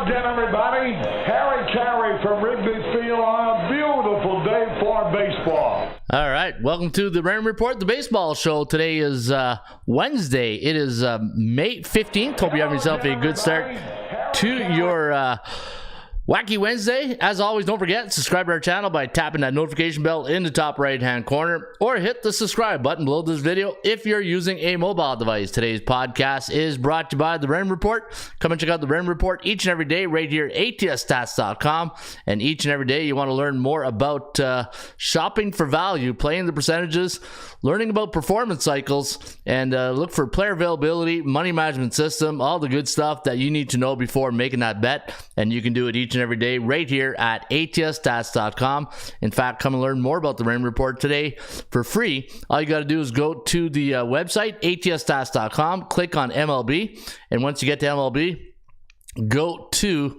again, everybody. Harry Carey from Wrigley Field on a beautiful day for baseball. All right, welcome to the Raymond Report, the baseball show. Today is Wednesday. It is May 15th. Hope you have yourself a good start to your Wacky Wednesday. As always, don't forget, subscribe to our channel by tapping that notification bell in the top right-hand corner, or hit the subscribe button below this video if you're using a mobile device. Today's podcast is brought to you by the Raymond Report. Come and check out the Raymond Report each and every day right here at atsstats.com. And each and every day you want to learn more about shopping for value, playing the percentages, learning about performance cycles, and look for player availability, money management system, all the good stuff that you need to know before making that bet. And you can do it each and every day right here at atsstats.com. In fact, come and learn more about the Raymond Report today for free. All you got to do is go to the website, atsstats.com, click on MLB, and once you get to MLB, go to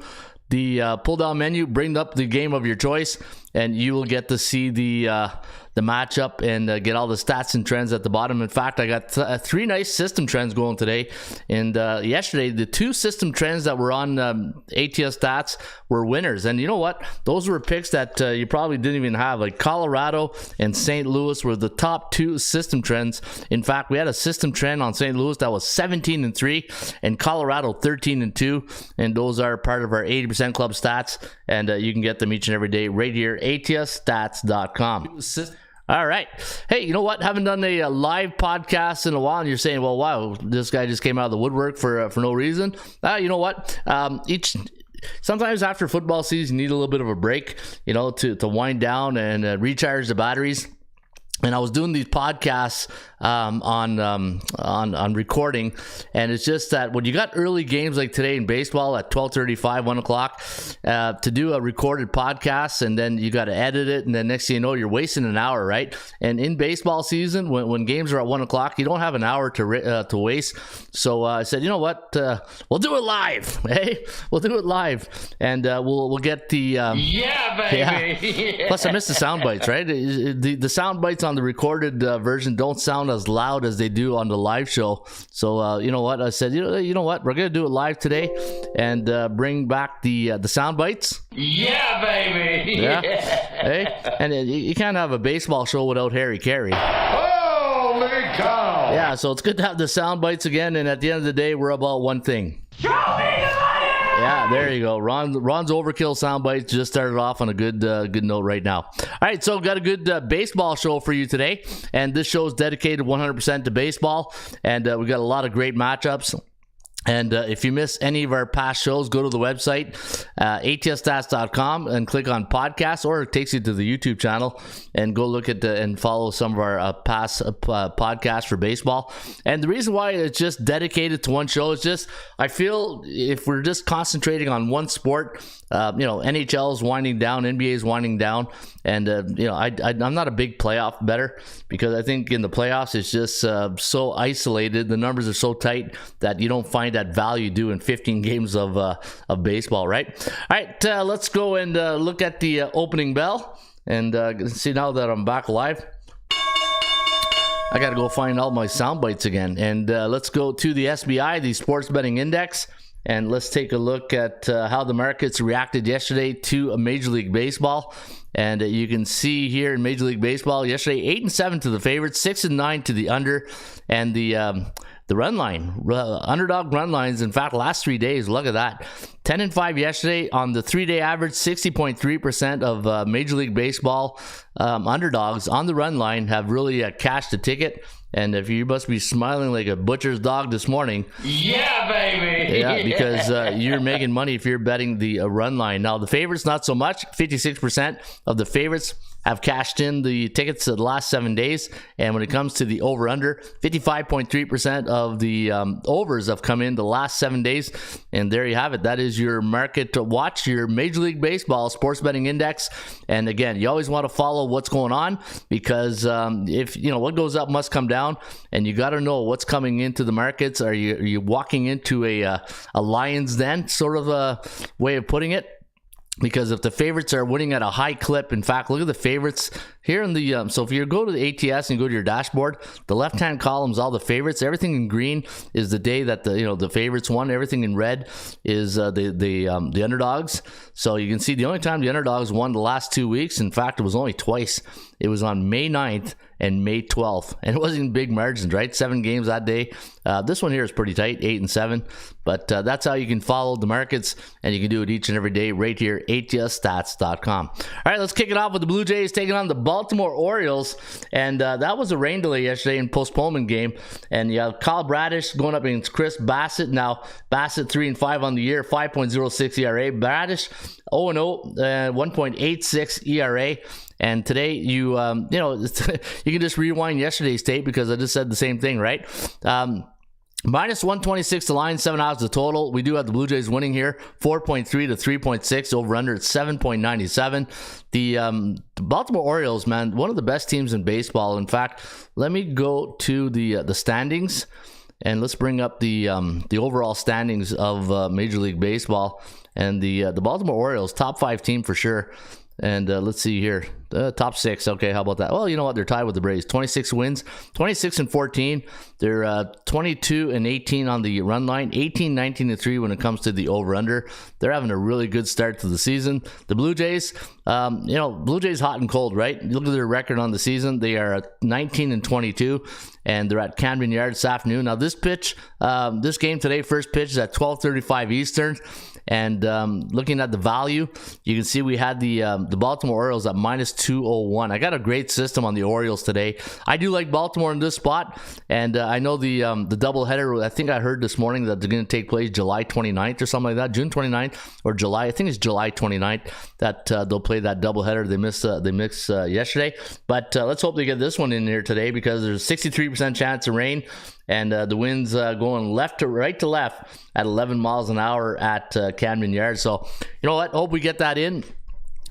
the pull-down menu, bring up the game of your choice, and you will get to see the matchup and get all the stats and trends at the bottom. In fact, I got three nice system trends going today. And yesterday, the two system trends that were on ATS Stats were winners. And you know what? Those were picks that you probably didn't even have. Like Colorado and St. Louis were the top two system trends. In fact, we had a system trend on St. Louis that was 17-3 and Colorado 13-2. And those are part of our 80% Club stats. And you can get them each and every day right here, atsstats.com. All right. Hey, you know what? Haven't done a live podcast in a while, and you're saying, well, wow, this guy just came out of the woodwork for no reason. You know what? Sometimes after football season, you need a little bit of a break, you know, to wind down and recharge the batteries. And I was doing these podcasts on recording, and it's just that when you got early games like today in baseball at 12:35, 1 o'clock, to do a recorded podcast, and then you got to edit it, and then next thing you know, you're wasting an hour, right? And in baseball season, when games are at 1 o'clock, you don't have an hour to waste. So I said, you know what? We'll do it live, hey? We'll do it live, and we'll get the yeah, baby. Yeah. Plus, I missed the sound bites, right? The sound bites on the recorded version don't sound as loud as they do on the live show. So you know what? I said, you know what? We're gonna do it live today and bring back the sound bites. Yeah, baby. Yeah. Hey, and you can't have a baseball show without Harry Carey. Holy cow! Yeah, so it's good to have the sound bites again. And at the end of the day, we're about one thing. Show me the money! Yeah, there you go. Ron's overkill soundbite just started off on a good note right now. All right, so got a good baseball show for you today, and this show is dedicated 100% to baseball, and we got a lot of great matchups. And if you miss any of our past shows, go to the website, atsstats.com, and click on podcasts, or it takes you to the YouTube channel, and go look at and follow some of our past podcasts for baseball. And the reason why it's just dedicated to one show is just, I feel if we're just concentrating on one sport, NHL is winding down, NBA is winding down, and I'm not a big playoff bettor, because I think in the playoffs it's just so isolated. The numbers are so tight that you don't find that value due in 15 games of baseball, right? All right, let's go and look at the opening bell, and see now that I'm back live. I got to go find all my sound bites again, and let's go to the SBI, the Sports Betting Index. And let's take a look at how the markets reacted yesterday to Major League Baseball. And you can see here in Major League Baseball, yesterday 8-7 to the favorites, 6-9 to the under, and the run line, underdog run lines. In fact, last 3 days, look at that, 10-5 yesterday on the 3-day average. 60.3% of Major League Baseball underdogs on the run line have really cashed the ticket. And if you must be smiling like a butcher's dog this morning. Yeah, baby. Yeah, because you're making money if you're betting the run line. Now, the favorites, not so much. 56% of the favorites have cashed in the tickets the last 7 days. And when it comes to the over-under, 55.3% of the overs have come in the last 7 days. And there you have it. That is your market to watch, your Major League Baseball Sports Betting Index. And again, you always want to follow what's going on, because if what goes up must come down, and you got to know what's coming into the markets. Are you walking into a lion's den, sort of a way of putting it? because if the favorites are winning at a high clip, in fact, look at the favorites here in the so if you go to the ATS and go to your dashboard, the left-hand column is all the favorites. Everything in green is the day that the favorites won. Everything in red is the underdogs. So you can see the only time the underdogs won the last 2 weeks, in fact, it was only twice. It was on May 9th and May 12th, and it wasn't big margins, right? 7 games that day. This one here is pretty tight, 8 and 7, but that's how you can follow the markets, and you can do it each and every day right here, atsstats.com. All right, let's kick it off with the Blue Jays taking on the Baltimore Orioles, and that was a rain delay yesterday in postponement game, and you have Kyle Bradish going up against Chris Bassett. Now, Bassett 3-5 on the year, 5.06 ERA. Bradish 0-0, 1.86 ERA. And today, you can just rewind yesterday's tape because I just said the same thing, right? Minus 126 to line, 7 outs the total. We do have the Blue Jays winning here, 4.3 to 3.6. Over under at 7.97. The Baltimore Orioles, man, one of the best teams in baseball. In fact, let me go to the standings, and let's bring up the overall standings of Major League Baseball. And the Baltimore Orioles, top 5 team for sure. And let's see here, top 6. Okay, how about that? Well, you know what? They're tied with the Braves. 26 wins, 26 and 14. They're 22 and 18 on the run line, 18, 19 and 3 when it comes to the over/under. They're having a really good start to the season. The Blue Jays, Blue Jays hot and cold, right? Look at their record on the season. They are 19 and 22, and they're at Camden Yards this afternoon. Now, this game today, first pitch is at 12:35 Eastern. And looking at the value, you can see we had the Baltimore Orioles at minus 201. I got a great system on the Orioles today. I do like Baltimore in this spot, and I know the doubleheader, I think I heard this morning that they're going to take place July 29th or something like that, June 29th or July. I think it's July 29th that they'll play that doubleheader. They missed yesterday, but let's hope they get this one in here today because there's a 63% chance of rain. And the wind's going right to left at 11 miles an hour at Camden Yards. So, you know what? Hope we get that in.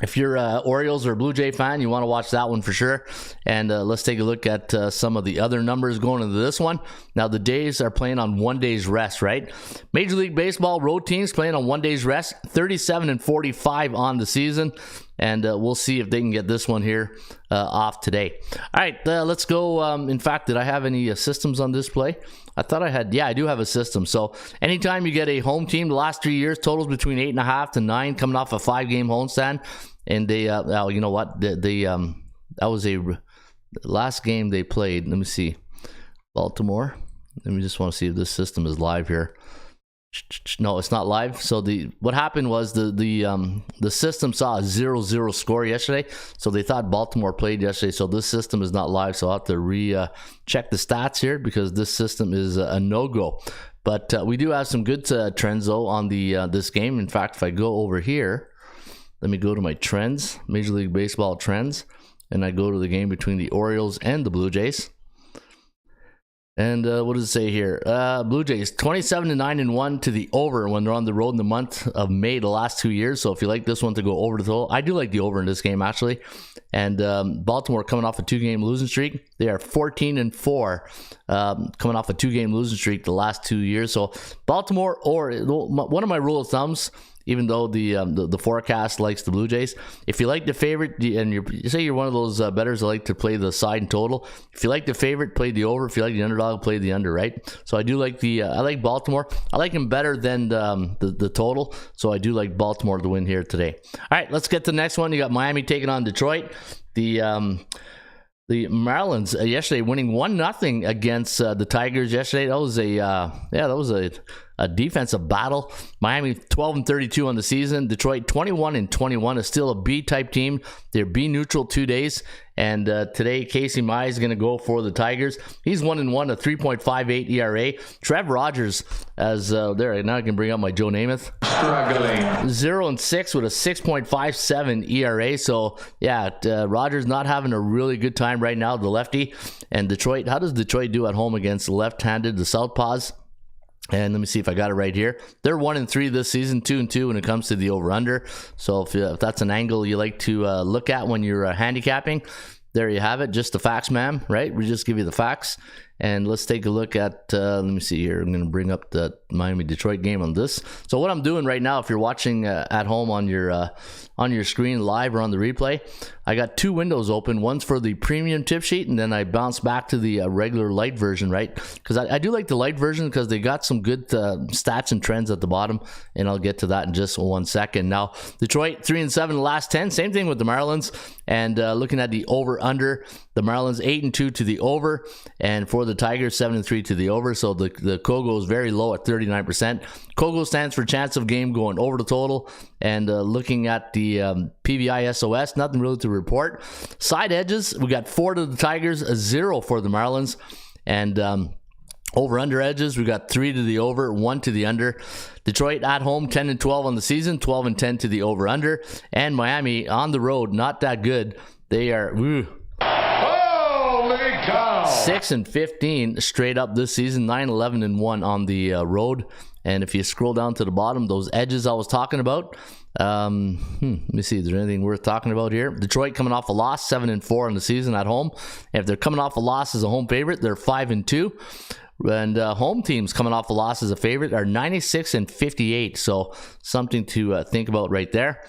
If you're a Orioles or Blue Jay fan, you want to watch that one for sure. And let's take a look at some of the other numbers going into this one. Now, the Jays are playing on 1 day's rest, right? Major League Baseball road teams playing on 1 day's rest, 37 and 45 on the season. And we'll see if they can get this one here off today. All right, let's go. In fact, did I have any systems on display? I thought I had. Yeah, I do have a system. So anytime you get a home team, the last 3 years, totals between 8.5 to 9, coming off a 5-game homestand. And they, you know what? That was a last game they played. Let me see. Baltimore. Let me just want to see if this system is live here. No, it's not live. So what happened was the system saw a 0-0 score yesterday, so they thought Baltimore played yesterday. So this system is not live, so I'll have to check the stats here because this system is a no-go. But we do have some good trends though on this game. In fact, if I go over here, let me go to my trends, Major League Baseball trends, and I go to the game between the Orioles and the Blue Jays. And what does it say here? Blue Jays 27-9-1 to the over when they're on the road in the month of May the last 2 years. So if you like this one to go over the total, I do like the over in this game actually. And Baltimore coming off a 2-game losing streak. They are 14-4 coming off a 2-game losing streak the last 2 years. So Baltimore, or one of my rule of thumbs, even though the forecast likes the Blue Jays, if you like the favorite, and you say you're one of those bettors that like to play the side and total, if you like the favorite, play the over. If you like the underdog, play the under, right? So I do like I like Baltimore. I like him better than the total, so I do like Baltimore to win here today. All right, let's get to the next one. You got Miami taking on Detroit. The Marlins yesterday winning 1-0 against the Tigers yesterday. That was a defensive battle. Miami 12-32 on the season. Detroit 21-21 is still a B-type team. They're B-neutral 2 days. And today, Casey Mize is going to go for the Tigers. He's 1-1, a 3.58 ERA. Trev Rogers, there, now I can bring up my Joe Namath. Struggling. 0-6 with a 6.57 ERA. So, yeah, Rogers not having a really good time right now, the lefty. And Detroit, how does Detroit do at home against left-handed, the Southpaws? And let me see if I got it right here. They're 1-3 this season, 2-2 when it comes to the over/under. So if that's an angle you like to look at when you're handicapping, there you have it. Just the facts, ma'am, right? We just give you the facts. And let's take a look at, let me see here. I'm going to bring up the Miami-Detroit game on this. So what I'm doing right now, if you're watching at home on your screen live or on the replay, I got two windows open. One's for the premium tip sheet, and then I bounce back to the regular light version, right? Because I do like the light version because they got some good stats and trends at the bottom, and I'll get to that in just 1 second. Now, Detroit 3-7 the last 10. Same thing with the Marlins. And looking at the over/under, the Marlins 8-2 to the over, and for the Tigers 7-3 to the over. So the Kogo is very low at 39%. Kogo stands for chance of game going over the total. And looking at the PVI SOS, nothing really to report. Side edges, we got 4 to the Tigers, 0 for the Marlins. And over/under edges, we got 3 to the over, 1 to the under. Detroit at home 10-12 on the season, 12-10 to the over/under. And Miami on the road, not that good. They are 6-15 straight up this season, 9-11-1 on the road. And if you scroll down to the bottom, those edges I was talking about. Let me see, is there anything worth talking about here? Detroit coming off a loss, 7-4 on the season at home. And if they're coming off a loss as a home favorite, they're 5-2. And home teams coming off a loss as a favorite are 96-58. So something to think about right there.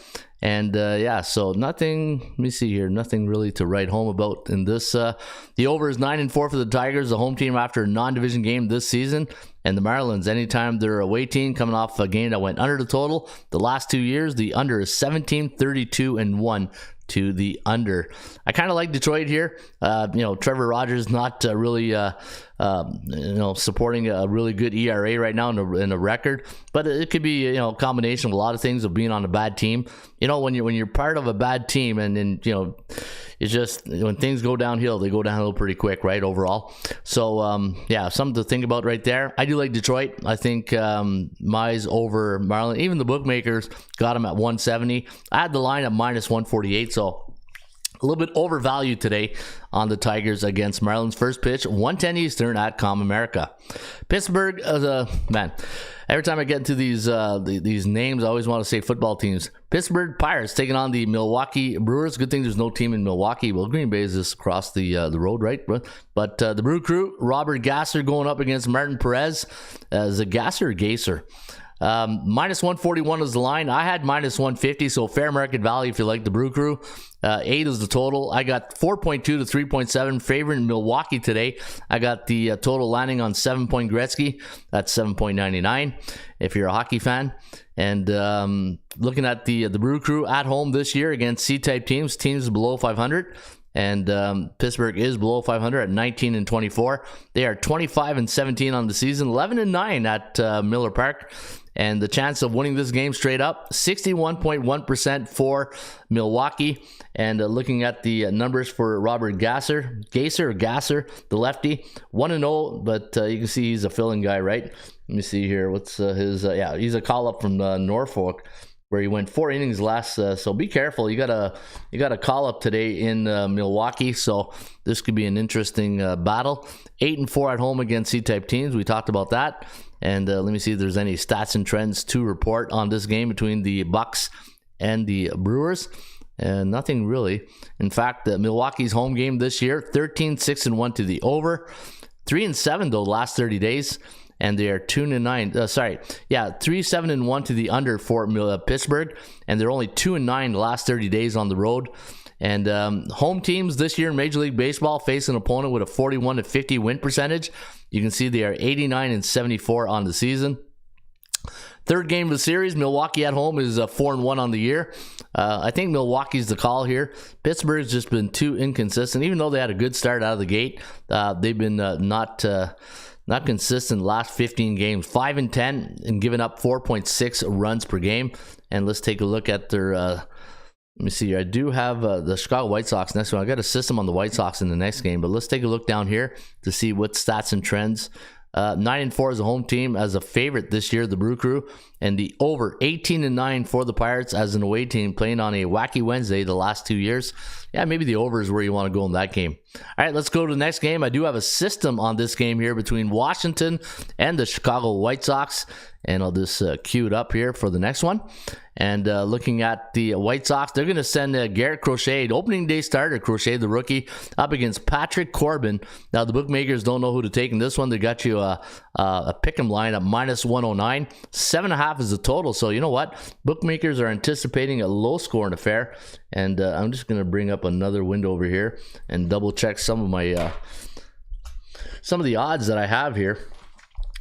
And yeah, so nothing, let me see here, nothing really to write home about in this. The over is 9-4 for the Tigers, the home team after a non-division game this season. And the Marlins, anytime they're away team coming off a game that went under the total, the last 2 years, the under is 17-32-1 to the under. I kind of like Detroit here. Trevor Rogers not really supporting a really good ERA right now in a record, but it could be a combination of a lot of things of being on a bad team. When you're part of a bad team, and then it's just when things go downhill, they go downhill pretty quick, right? Overall, so yeah, something to think about right there. I do like Detroit. I think Mize over Marlin. Even the bookmakers got them at 170. I had the line at -148, so a little bit overvalued today on the Tigers against Marlins. First pitch, 1:10 Eastern at Comerica. Pittsburgh, man, every time I get into these names, I always want to say football teams. Pittsburgh Pirates taking on the Milwaukee Brewers. Good thing there's no team in Milwaukee. Well, Green Bay is just across the road, right? But the Brew Crew, Robert Gasser going up against Martin Perez. Is it Gasser or Gaser? -141 is the line. I had -150, so fair market value if you like the Brew Crew. 8 is the total. I got 4.2 to 3.7 favoring Milwaukee today. I got the total landing on 7-point Gretzky. That's 7.99 if you're a hockey fan. And looking at the Brew Crew at home this year against C-type teams below 500. And Pittsburgh is below 500 at 19-24. They are 25-17 on the season, 11-9 at Miller Park. And the chance of winning this game straight up, 61.1% for Milwaukee. And looking at the numbers for Robert Gasser, the lefty, 1-0, but you can see he's a filling guy, right? Let me see here. What's his? Yeah, he's a call-up from Norfolk, where he went 4 innings last. So be careful. You got a call up today in Milwaukee. So this could be an interesting battle. 8-4 at home against C-type teams. We talked about that. And let me see if there's any stats and trends to report on this game between the Bucks and the Brewers. And nothing really. In fact, Milwaukee's home game this year, 13-6-1 to the over. 3-7 though last 30 days. And they are 3-7-1 to the under for Pittsburgh, and they're only 2-9 the last 30 days on the road. And home teams this year in Major League Baseball face an opponent with a 41-50 win percentage. You can see they are 89-74 on the season. Third game of the series, Milwaukee at home is 4-1 on the year. I think Milwaukee's the call here. Pittsburgh's just been too inconsistent, even though they had a good start out of the gate. They've been not consistent last 15 games, 5-10 and giving up 4.6 runs per game. And let's take a look at their let me see here. I do have the Chicago White Sox next one. I got a system on the White Sox in the next game, but let's take a look down here to see what stats and trends. 9-4 as a home team as a favorite this year, the Brew Crew. and the over 18-9 for the Pirates as an away team playing on a wacky Wednesday the last 2 years. Yeah, maybe the over is where you want to go in that game. All right, let's go to the next game. I do have a system on this game here between Washington and the Chicago White Sox, and I'll just cue it up here for the next one. And looking at the White Sox, they're going to send Garrett Crochet, opening day starter, Crochet, the rookie, up against Patrick Corbin. Now, the bookmakers don't know who to take in this one. They got you a pick'em line at -109. 7.5 is the total. So, you know what? Bookmakers are anticipating a low-scoring affair. And I'm just going to bring up another window over here and double-check some of my some of the odds that I have here.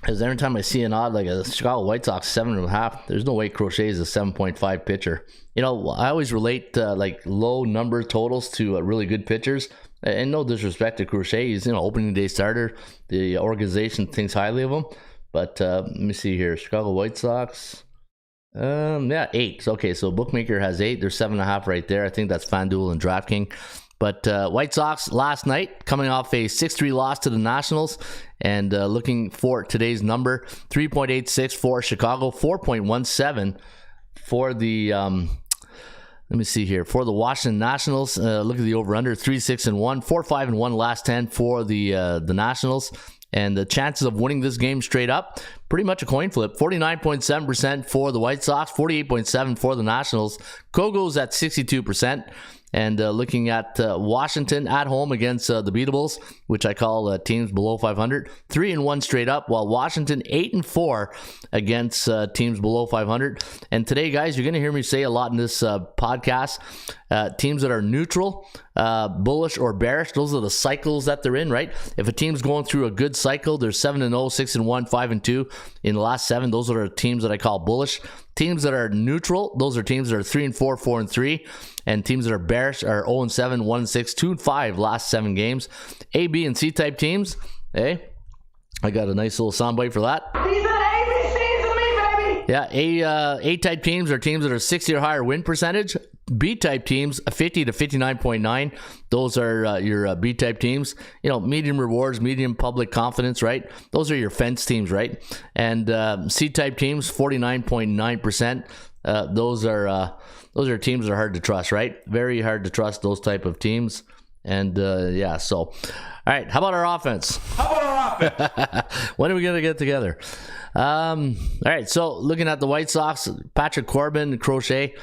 Because every time I see an odd like a Chicago White Sox 7.5, there's no way Crochet is a 7.5 pitcher. You know, I always relate like low number totals to really good pitchers. And no disrespect to Crochet, he's opening day starter. The organization thinks highly of him. But let me see here, Chicago White Sox. Yeah, 8. Okay, so bookmaker has 8. There's 7.5 right there. I think that's FanDuel and DraftKings. But White Sox last night coming off a 6-3 loss to the Nationals, and looking for today's number, 3.86 for Chicago, 4.17 for the let me see here, for the Washington Nationals. Look at the over-under, 3-6-1, 4-5-1 last 10 for the Nationals. And the chances of winning this game straight up, pretty much a coin flip. 49.7% for the White Sox, 48.7% for the Nationals. Kogo's at 62%. And looking at Washington at home against the Beatables, which I call teams below 500, 3-1 straight up, while Washington 8-4 against teams below 500. And today, guys, you're going to hear me say a lot in this podcast, teams that are neutral, bullish, or bearish. Those are the cycles that they're in, right? If a team's going through a good cycle, they're 7-0, 6-1, 5-2 in the last 7. Those are the teams that I call bullish. Teams that are neutral, those are teams that are 3-4, 4-3, and teams that are bearish are 0-7, 1-6, 2-5 last 7 games. A, B, and C type teams. Hey, I got a nice little soundbite for that. These are the ABCs of me, baby. Yeah, A type teams are teams that are 60 or higher win percentage. B type teams, 50 to 59.9. Those are your B type teams. Medium rewards, medium public confidence, right? Those are your fence teams, right? And C type teams, 49.9%. Those are teams that are hard to trust, right? Very hard to trust those type of teams. And yeah, so all right, how about our offense? When are we gonna get together? All right, so looking at the White Sox, Patrick Corbin, Crochet.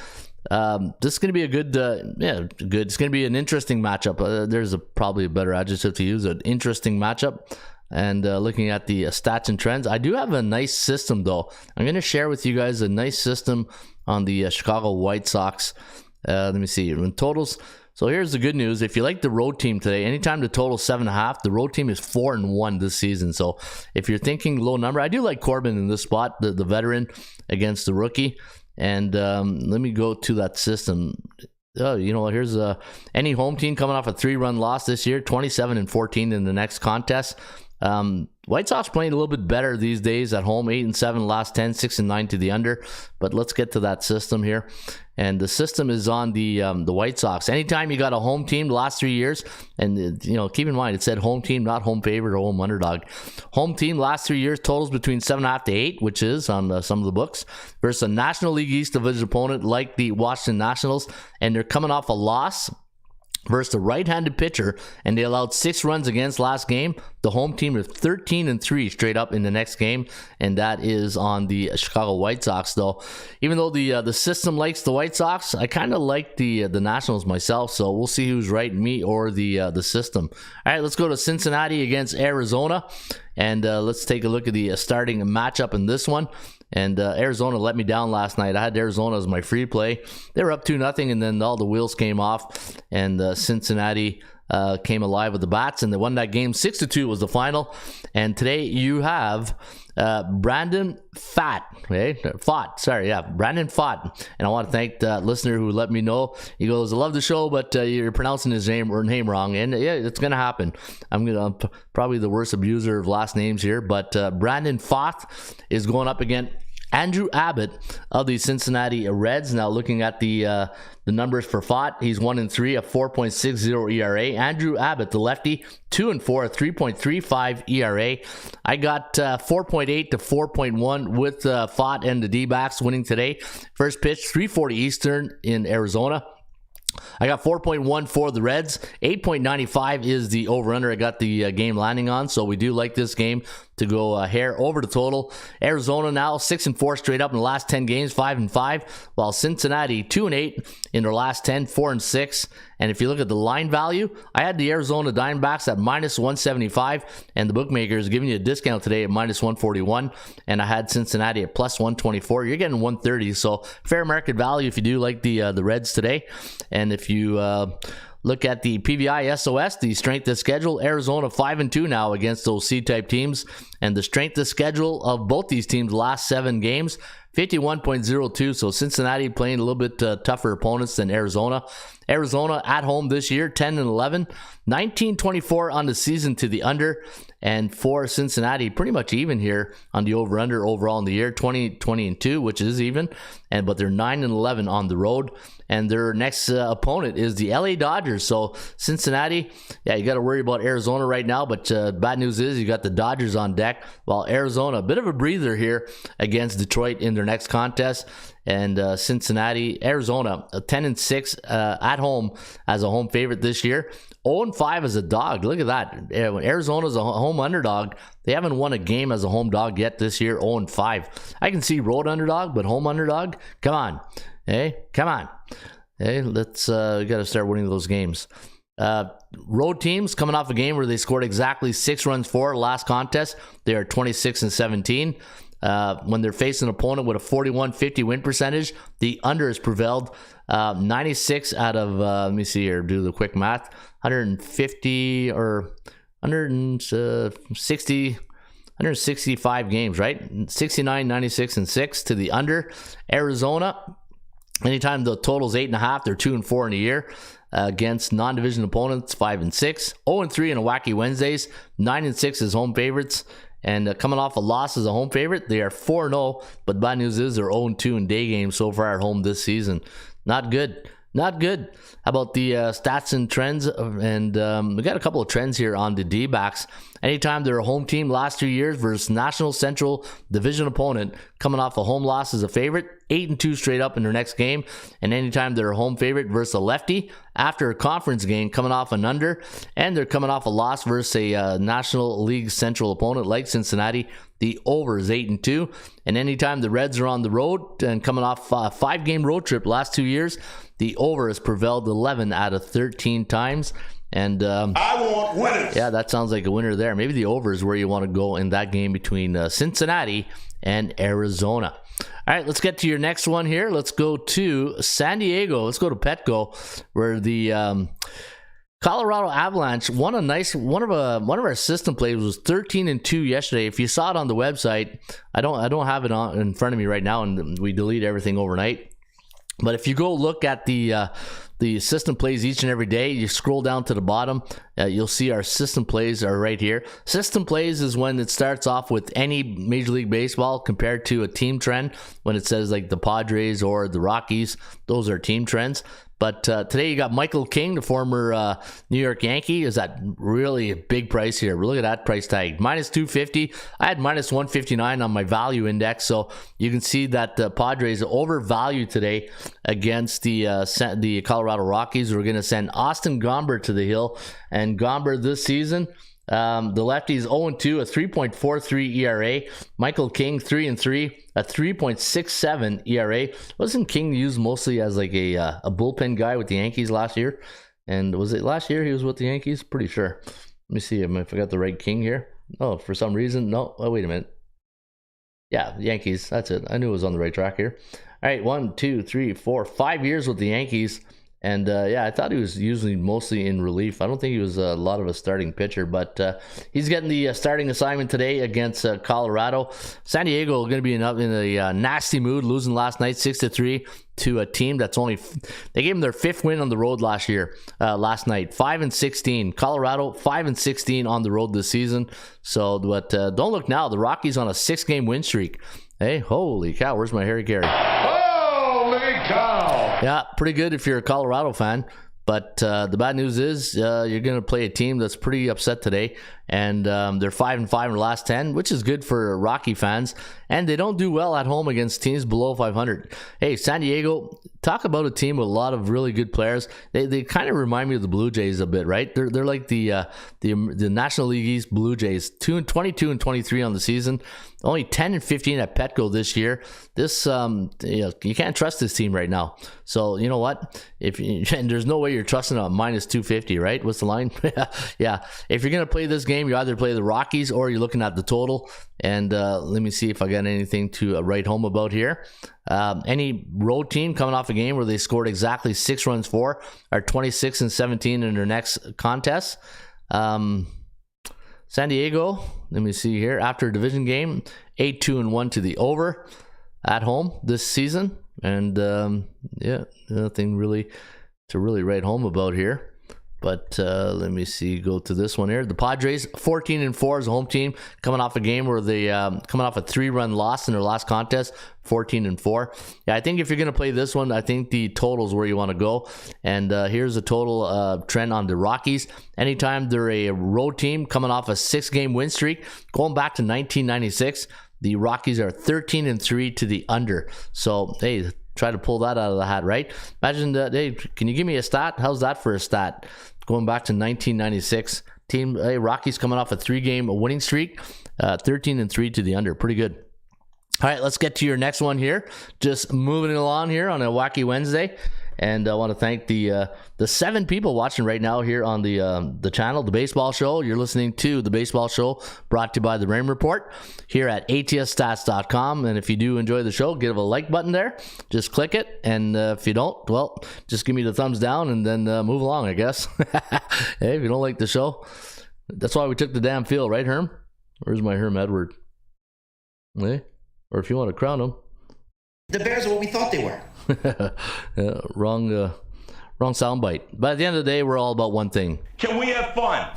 This is going to be a good. It's going to be an interesting matchup. There's probably a better adjective to use, an interesting matchup. And looking at the stats and trends, I do have a nice system, though. I'm going to share with you guys a nice system on the Chicago White Sox. Let me see. In totals. So here's the good news. If you like the road team today, anytime the total 7.5, the road team is 4-1 this season. So if you're thinking low number, I do like Corbin in this spot, the veteran against the rookie. And let me go to that system. Here's any home team coming off a 3-run loss this year, 27-14 in the next contest. White Sox playing a little bit better these days at home, 8-7 last 10, 6-9 to the under. But let's get to that system here. And the system is on the White Sox. Anytime you got a home team the last 3 years, and keep in mind it said home team, not home favorite or home underdog. Home team last 3 years totals between 7.5 to 8, which is on some of the books, versus a National League East division opponent like the Washington Nationals, and they're coming off a loss versus a right-handed pitcher, and they allowed 6 runs against last game. The home team is 13-3 straight up in the next game, and that is on the Chicago White Sox. Though, even though the system likes the White Sox, I kind of like the Nationals myself. So we'll see who's right, me or the system. All right, let's go to Cincinnati against Arizona, and let's take a look at the starting matchup in this one. And Arizona let me down last night. I had Arizona as my free play. They were up 2-0, and then all the wheels came off, and Cincinnati came alive with the bats, and they won that game. 6-2 was the final. And today you have Brandon Brandon Fott. And I want to thank that listener who let me know. He goes, I love the show, but you're pronouncing his name wrong. And yeah, it's going to happen. I'm probably the worst abuser of last names here, but Brandon Fott is going up against Andrew Abbott of the Cincinnati Reds. Now looking at the numbers for Fott, he's 1-3, a 4.60 ERA. Andrew Abbott, the lefty, 2-4, a 3.35 ERA. I got 4.8 to 4.1 with Fott and the D-backs winning today. First pitch, 3:40 Eastern in Arizona. I got 4.1 for the Reds. 8.95 is the over-under I got the game landing on, so we do like this game to go hair over the total. Arizona now 6-4 straight up in the last 10 games, 5-5, while Cincinnati 2-8 in their last 10, 4-6. And if you look at the line value, I had the Arizona Diamondbacks at -175, and the bookmakers giving you a discount today at -141, and I had Cincinnati at +124. You're getting 130, so fair market value if you do like the Reds today. And if you look at the PVI SOS, the strength of schedule, Arizona 5-2 now against those C-type teams. And the strength of schedule of both these teams last 7 games, 51.02. So Cincinnati playing a little bit tougher opponents than Arizona. Arizona at home this year, 10-11, 19-24 on the season to the under, and for Cincinnati, pretty much even here on the over-under overall in the year, 20-2, which is even, but they're 9-11 on the road, and their next opponent is the LA Dodgers. So Cincinnati, yeah, you got to worry about Arizona right now, but bad news is you got the Dodgers on deck, while Arizona, a bit of a breather here against Detroit in their next contest. And Cincinnati, Arizona, 10-6 at home as a home favorite this year. 0-5 as a dog. Look at that. When Arizona's a home underdog, they haven't won a game as a home dog yet this year. 0-5. I can see road underdog, but home underdog? Come on. Hey, come on. Hey, let's we got to start winning those games. Road teams coming off a game where they scored exactly 6 runs for last contest. They are 26-17. When they're facing an opponent with a 41-50 win percentage, the under has prevailed. 96 out of, let me see here, do the quick math, 150 or 165 games, right? 69, 96, and 6 to the under. Arizona, anytime the total's 8.5, they're 2-4 in a year. Against non-division opponents, 5-6. 0-3 in a wacky Wednesdays, 9-6 as home favorites. And coming off a loss as a home favorite, they are 4-0. But bad news is they're 0-2 in day games so far at home this season. Not good. Not good. How about the stats and trends? And we got a couple of trends here on the D-backs. Anytime they're a home team last 2 years versus National Central Division opponent, coming off a home loss as a favorite, 8-2 straight up in their next game. And anytime they're a home favorite versus a lefty after a conference game, coming off an under, and they're coming off a loss versus a National League Central opponent like Cincinnati, the over is 8-2. And anytime the Reds are on the road and coming off a 5-game road trip last 2 years, the over has prevailed 11 out of 13 times. And I want winners. Yeah, that sounds like a winner there. Maybe the over is where you want to go in that game between Cincinnati and Arizona. All right, let's get to your next one here. Let's go to San Diego. Let's go to Petco, where the Colorado Avalanche won a nice one of our system plays was 13-2 yesterday. If you saw it on the website, I don't have it on in front of me right now, and we delete everything overnight. But if you go look at the system plays each and every day, you scroll down to the bottom, you'll see our system plays are right here. System plays is when it starts off with any Major League Baseball compared to a team trend. When it says like the Padres or the Rockies, those are team trends. But today you got Michael King, the former New York Yankee, is at really a big price here. Look at that price tag, -250. I had -159 on my value index, so you can see that the Padres are overvalued today against the Colorado Rockies. We're going to send Austin Gomber to the hill, and Gomber this season, the lefties 0-2, a 3.43 ERA. Michael King 3-3, a 3.67 ERA. Wasn't King used mostly as like a bullpen guy with the Yankees last year? And was it last year he was with the Yankees? Pretty sure. Let me see if I got the right King here. Oh, for some reason, no. Oh, wait a minute. Yeah, Yankees. That's it. I knew it was on the right track here. All right, 1, 2, 3, 4, 5 years with the Yankees. And yeah, I thought he was usually mostly in relief. I don't think he was a lot of a starting pitcher, but he's getting the starting assignment today against Colorado. San Diego going to be in a nasty mood, losing last night 6-3 to a team that's only, they gave them their 5th win on the road last night, 5-16. Colorado 5-16 on the road this season. So, but don't look now, the Rockies on a 6-game win streak. Hey, holy cow, where's my Harry Carey? Holy cow! Yeah, pretty good if you're a Colorado fan. But the bad news is you're going to play a team that's pretty upset today, and they're 5-5 in the last 10, which is good for Rocky fans. And they don't do well at home against teams below 500. Hey, San Diego, talk about a team with a lot of really good players. They kind of remind me of the Blue Jays a bit, right? They're like the National League East Blue Jays, 22-23 on the season. Only 10-15 at Petco this year. This you can't trust this team right now. So you know what? And there's no way you're trusting a minus 250, right? What's the line? Yeah. If you're gonna play this game, you either play the Rockies or you're looking at the total. And let me see if I got anything to write home about here. Any road team coming off a game where they scored exactly 6 runs for are 26-17 in their next contest. San Diego, let me see here. After a division game, 8-2-1 to the over at home this season. And nothing really to write home about here. But let me see, go to this one here. The Padres, 14-4 as a home team, coming off a game where they coming off a 3-run loss in their last contest, 14-4. Yeah, I think if you're going to play this one, I think the total is where you want to go. And here's a total trend on the Rockies. Anytime they're a road team coming off a 6-game win streak, going back to 1996, the Rockies are 13-3 to the under. So, hey, try to pull that out of the hat, right? Imagine that. Hey, can you give me a stat? How's that for a stat? Going back to 1996, Rockies coming off a 3-game winning streak, 13-3 to the under. Pretty good. All right, let's get to your next one here. Just moving along here on a Wacky Wednesday. And I want to thank the 7 people watching right now here on the channel, The Baseball Show. You're listening to The Baseball Show, brought to you by The Rain Report here at atsstats.com. And if you do enjoy the show, give a like button there. Just click it. And if you don't, well, just give me the thumbs down and then move along, I guess. Hey, if you don't like the show, that's why we took the damn field, right, Herm? Where's my Herm Edward? Hey? Or if you want to crown him. The Bears are what we thought they were. Yeah, wrong soundbite. But at the end of the day, we're all about one thing. Can we have fun?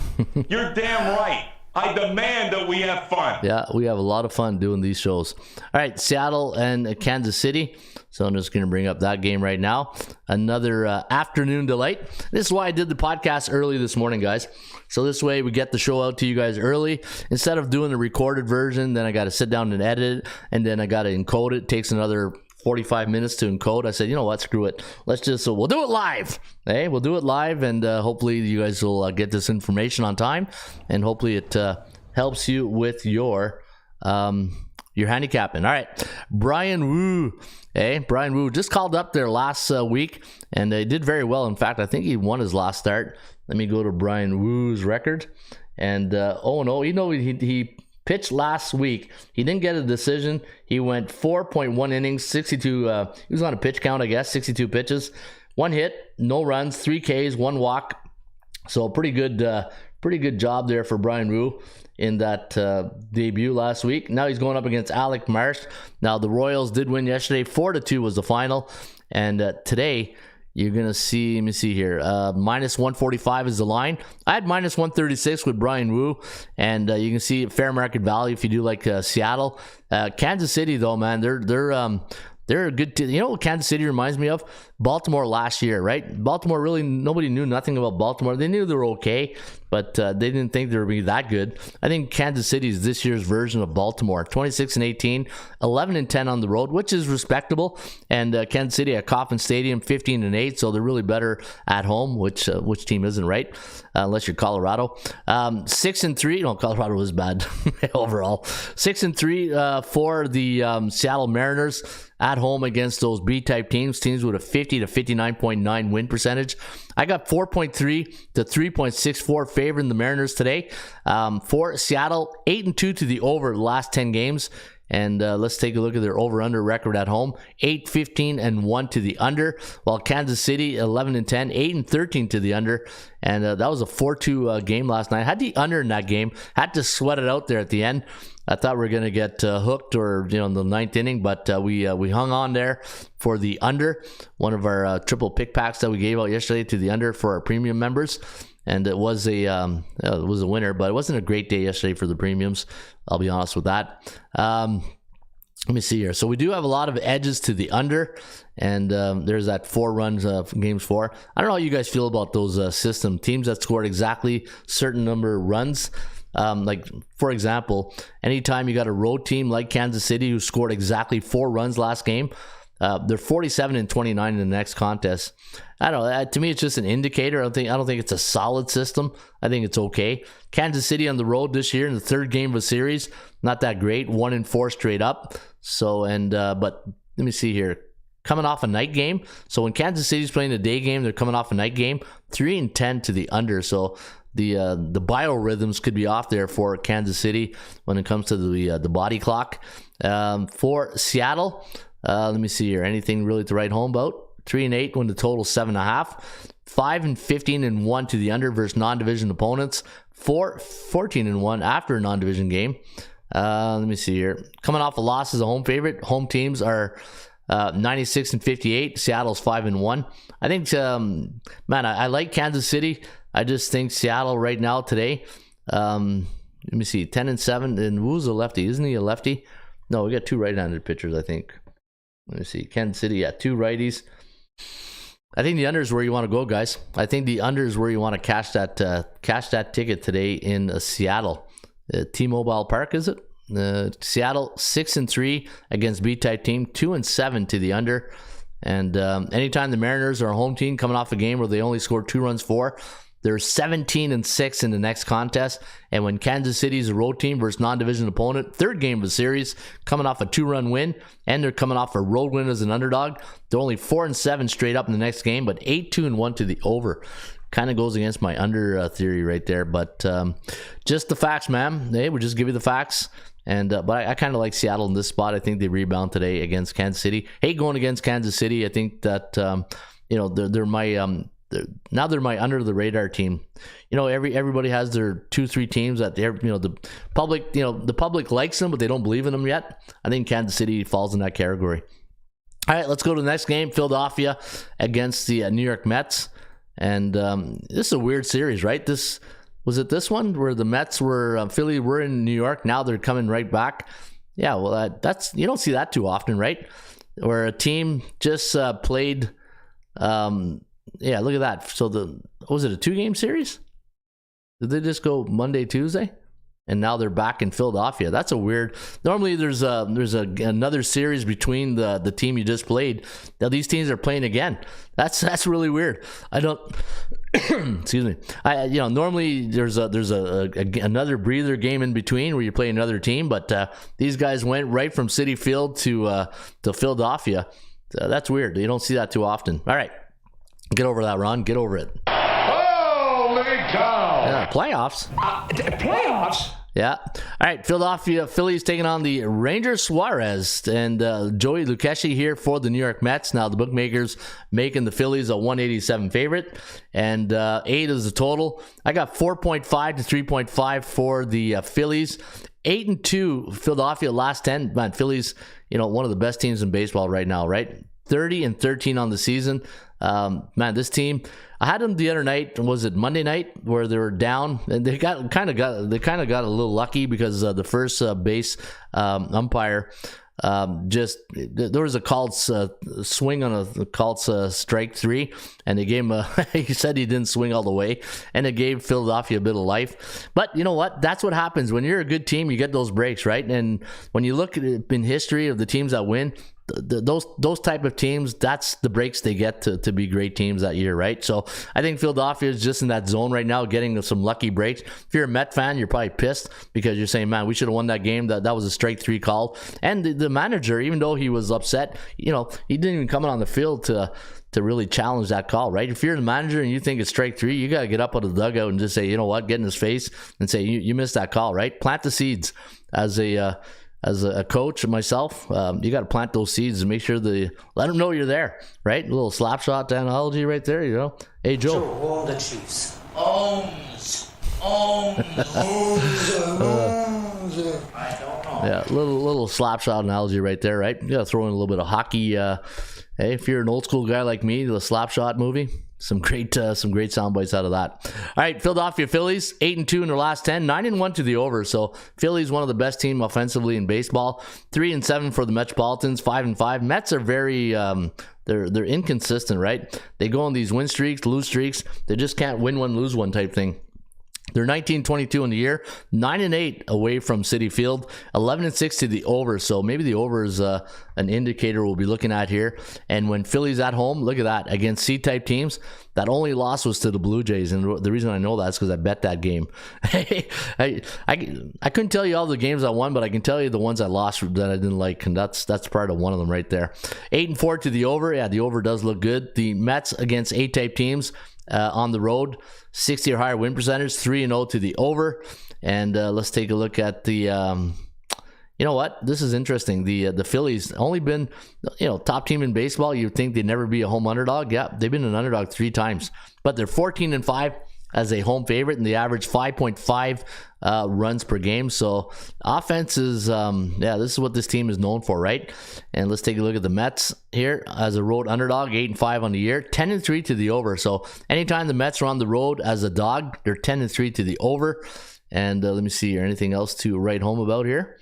You're damn right. I demand that we have fun. Yeah, we have a lot of fun doing these shows. All right, Seattle and Kansas City. So I'm just going to bring up that game right now. Another afternoon delight. This is why I did the podcast early this morning, guys. So this way we get the show out to you guys early. Instead of doing the recorded version, then I got to sit down and edit it, and then I got to encode it. It takes another 45 minutes to encode. I said, you know what, screw it. We'll do it live. Hey, we'll do it live, and hopefully you guys will get this information on time, and hopefully it helps you with your handicapping. All right, Brian Wu. Hey, Brian Wu just called up there last week, and he did very well. In fact, I think he won his last start. Let me go to Brian Wu's record. And, he pitched last week. He didn't get a decision. He went 4.1 innings, 62. He was on a pitch count, I guess, 62 pitches. 1 hit, no runs, 3 Ks, 1 walk. So pretty good job there for Brian Wu in that debut last week. Now he's going up against Alec Marsh. Now the Royals did win yesterday. 4-2 was the final. And today you're going to see, let me see here, minus 145 is the line. I had minus 136 with Brian Wu, and you can see fair market value if you do like Seattle. Kansas City, though, man, they're a good team. You know what Kansas City reminds me of? Baltimore last year, right? Baltimore, really, nobody knew nothing about Baltimore. They knew they were okay, but they didn't think they would be that good. I think Kansas City is this year's version of Baltimore. 26-18, 11-10 on the road, which is respectable. And Kansas City at Kauffman Stadium, 15-8, so they're really better at home, which team isn't, right? Unless you're Colorado. 6-3. No, Colorado was bad overall. 6-3 for the Seattle Mariners at home against those B-type teams with a 50 to 59.9 win percentage. I got 4.3 to 3.64 favoring the Mariners today. For Seattle, 8-2 to the over the last 10 games. And let's take a look at their over-under record at home. 8-15-1 to the under, while Kansas City 11-10, 8-13 to the under. And that was a 4-2 game last night. Had the under in that game. Had to sweat it out there at the end. I thought we were going to get hooked or in the 9th inning, but we hung on there for the under. One of our triple pick packs that we gave out yesterday to the under for our premium members. And it was a winner, but it wasn't a great day yesterday for the premiums. I'll be honest with that. Let me see here. So we do have a lot of edges to the under, and there's that 4 runs from games 4. I don't know how you guys feel about those system teams that scored exactly certain number of runs. Like, for example, anytime you got a road team like Kansas City who scored exactly 4 runs last game, they're 47-29 in the next contest. I don't know. To me, it's just an indicator. I don't think it's a solid system. I think it's okay. Kansas City on the road this year in the 3rd game of a series, not that great. 1-4 straight up. So, but let me see here. Coming off a night game. So when Kansas City's playing a day game, they're coming off a night game. 3-10 to the under. So the biorhythms could be off there for Kansas City when it comes to the body clock. For Seattle, let me see here. Anything really to write home about? 3-8 when the total 7.5. 5-15-1 to the under versus non-division opponents. 14-1 after a non-division game. Let me see here. Coming off a loss as a home favorite, home teams are 96-58. Seattle's 5-1. I think, man, I like Kansas City. I just think Seattle right now today. Let me see, 10-7. And who's a lefty? Isn't he a lefty? No, we got 2 right-handed pitchers, I think. Let me see. Kansas City, 2 righties. I think the under is where you want to go, guys. I think the under is where you want to cash that ticket today in Seattle. T-Mobile Park, is it? Seattle 6-3 against B-type team, 2-7 to the under. And anytime the Mariners are a home team coming off a game where they only scored 2 runs for, they're 17-6 in the next contest. And when Kansas City's a road team versus non-division opponent, 3rd game of the series, coming off a 2-run win, and they're coming off a road win as an underdog. They're only 4-7 straight up in the next game, but 8-2-1 to the over. Kind of goes against my under theory right there, but just the facts, man. Hey, we'll just give you the facts. And but I kind of like Seattle in this spot. I think they rebound today against Kansas City. Hey, going against Kansas City, I think that they're my now they're my under the radar team. Everybody has their 2-3 teams that the public likes them, but they don't believe in them yet. I think Kansas City falls in that category. All right, let's go to the next game. Philadelphia against the New York Mets. And this is a weird series, right? This one where the Mets were Philly were in New York. Now they're coming right back. Yeah, well, that's you don't see that too often, right? Where a team just played. Yeah, look at that. So was it a 2-game series? Did they just go Monday, Tuesday? And now they're back in Philadelphia. That's a weird. Normally, there's another series between the team you just played. Now these teams are playing again. That's really weird. I don't. Excuse me. Normally there's another breather game in between where you play another team, but these guys went right from Citi Field to Philadelphia. That's weird. You don't see that too often. All right, get over that, Ron. Get over it. Holy cow! Yeah, playoffs. Playoffs? Yeah. All right. Phillies taking on the Rangers. Suarez and Joey Lucchesi here for the New York Mets. Now the bookmakers making the Phillies a 187 favorite, and 8 is the total. I got 4.5 to 3.5 for the Phillies. 8-2 Philadelphia last 10. Man, Phillies, one of the best teams in baseball right now, right? 30-13 on the season. Man, this team, I had them the other night. Was it Monday night where they were down, and they kind of got a little lucky because the first base umpire there was a called swing on a called strike 3, and they gave him he said he didn't swing all the way, and it gave Philadelphia a bit of life. But you know what? That's what happens when you're a good team. You get those breaks, right? And when you look at it in history of the teams that win, those type of teams, that's the breaks they get to be great teams that year, right? So I think Philadelphia is just in that zone right now, getting some lucky breaks. If you're a Met fan, you're probably pissed because you're saying, man, we should have won that game. That was a strike 3 call. And the manager, even though he was upset, he didn't even come on the field to really challenge that call, right? If you're the manager and you think it's strike 3, you got to get up out of the dugout and just say, you know what, get in his face and say, you missed that call, right? Plant the seeds. As a coach myself, you got to plant those seeds and make sure let them know you're there, right? A little slap shot analogy right there, Hey, Joe. So roll the Chiefs. Ohms. I don't know. Yeah, little slap shot analogy right there, right? You got to throw in a little bit of hockey. Hey, if you're an old school guy like me, the slap shot movie, Some great sound bites out of that. All right, Philadelphia Phillies 8-2 in their last 10, 9-1 to the over. So Phillies one of the best team offensively in baseball. 3-7 for the Metropolitans, 5-5. Mets are very they're inconsistent, right? They go on these win streaks, lose streaks. They just can't win one, lose one type thing. They're 19-22 in the year, 9-8 away from Citi Field, 11-6 to the over. So maybe the over is an indicator we'll be looking at here. And when Philly's at home, look at that, against C-type teams, that only loss was to the Blue Jays. And the reason I know that is because I bet that game. I couldn't tell you all the games I won, but I can tell you the ones I lost that I didn't like, and that's part of one of them right there. 8-4 to the over. Yeah, the over does look good. The Mets against A-type teams, on the road, 60 or higher win percentage, 3-0 to the over. And let's take a look at the you know what, this is interesting. The Phillies only been, top team in baseball. You'd think they'd never be a home underdog. Yeah, they've been an underdog 3 times, but they're 14-5 as a home favorite, and they average 5.5 runs per game. So offense is, this is what this team is known for, right? And let's take a look at the Mets here as a road underdog, 8-5 on the year, 10-3 to the over. So anytime the Mets are on the road as a dog, they're 10-3 to the over. And let me see here, anything else to write home about here?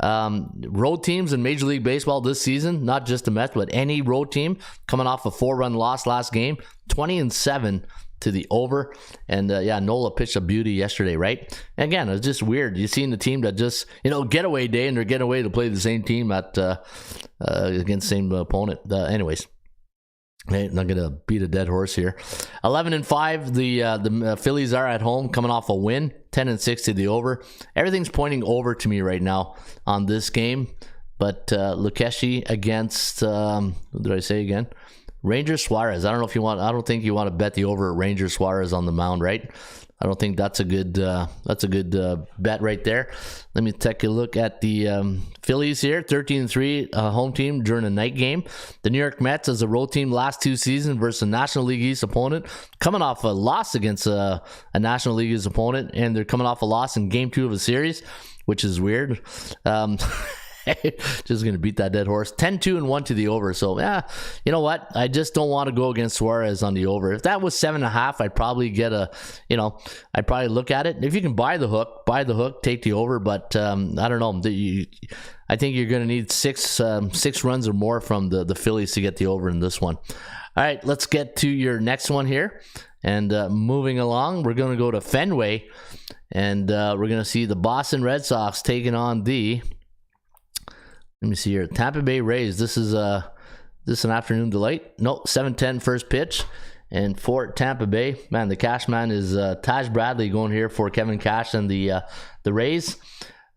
Road teams in Major League Baseball this season, not just the Mets, but any road team coming off a 4-run loss last game, 20-7 to the over. And Nola pitched a beauty yesterday, right? And again, it's just weird. You've seen the team that just, getaway day, and they're getting away to play the same team at against the same opponent. Anyways, I'm not gonna beat a dead horse here. 11-5. The Phillies are at home, coming off a win. 10-6 to the over. Everything's pointing over to me right now on this game. But Lukeshi against what did I say again? Rangers Suarez. I don't think you want to bet the over at Rangers Suarez on the mound, right? I don't think that's a good bet right there. Let me take a look at the Phillies here, 13-3 home team during a night game. The New York Mets as a road team last 2 seasons versus a National League East opponent, coming off a loss against a National League East opponent, and they're coming off a loss in Game 2 of a series, which is weird. Just gonna beat that dead horse. 10-2-1 to the over. So you know what, I just don't want to go against Suarez on the over. If that was 7.5, I'd probably get I'd probably look at it. If you can buy the hook, take the over. But I don't know, I think you're gonna need six runs or more from the Phillies to get the over in this one. All right, let's get to your next one here. And moving along, we're gonna go to Fenway, and we're gonna see the Boston Red Sox taking on the, let me see here, Tampa Bay Rays. This is an afternoon delight. No, 7:10 first pitch. And for Tampa Bay, man, the cash man is Taj Bradley going here for Kevin Cash and the Rays.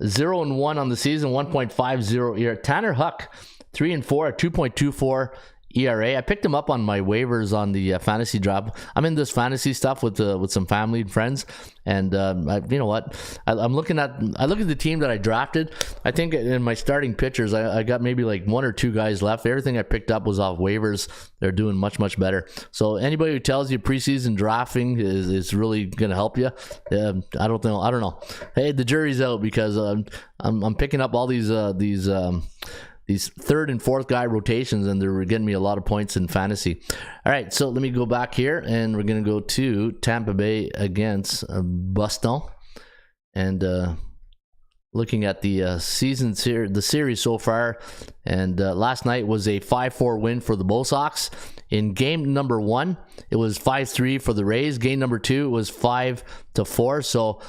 0-1 on the season, 1.50 ERA. Tanner Huck, 3-4 at 2.24 ERA. I picked him up on my waivers on the fantasy draft. I'm in this fantasy stuff with some family and friends, and you know what? I look at the team that I drafted. I think in my starting pitchers, I got maybe like 1 or 2 guys left. Everything I picked up was off waivers. They're doing much better. So anybody who tells you preseason drafting is really going to help you, I don't know. Hey, the jury's out, because I'm picking up all these third and fourth guy rotations, and they're getting me a lot of points in fantasy. All right, so let me go back here, and we're going to go to Tampa Bay against Boston. And looking at the the series so far, and last night was a 5-4 win for the Bull Sox. In game number 1, it was 5-3 for the Rays. Game number 2 was 5-4. So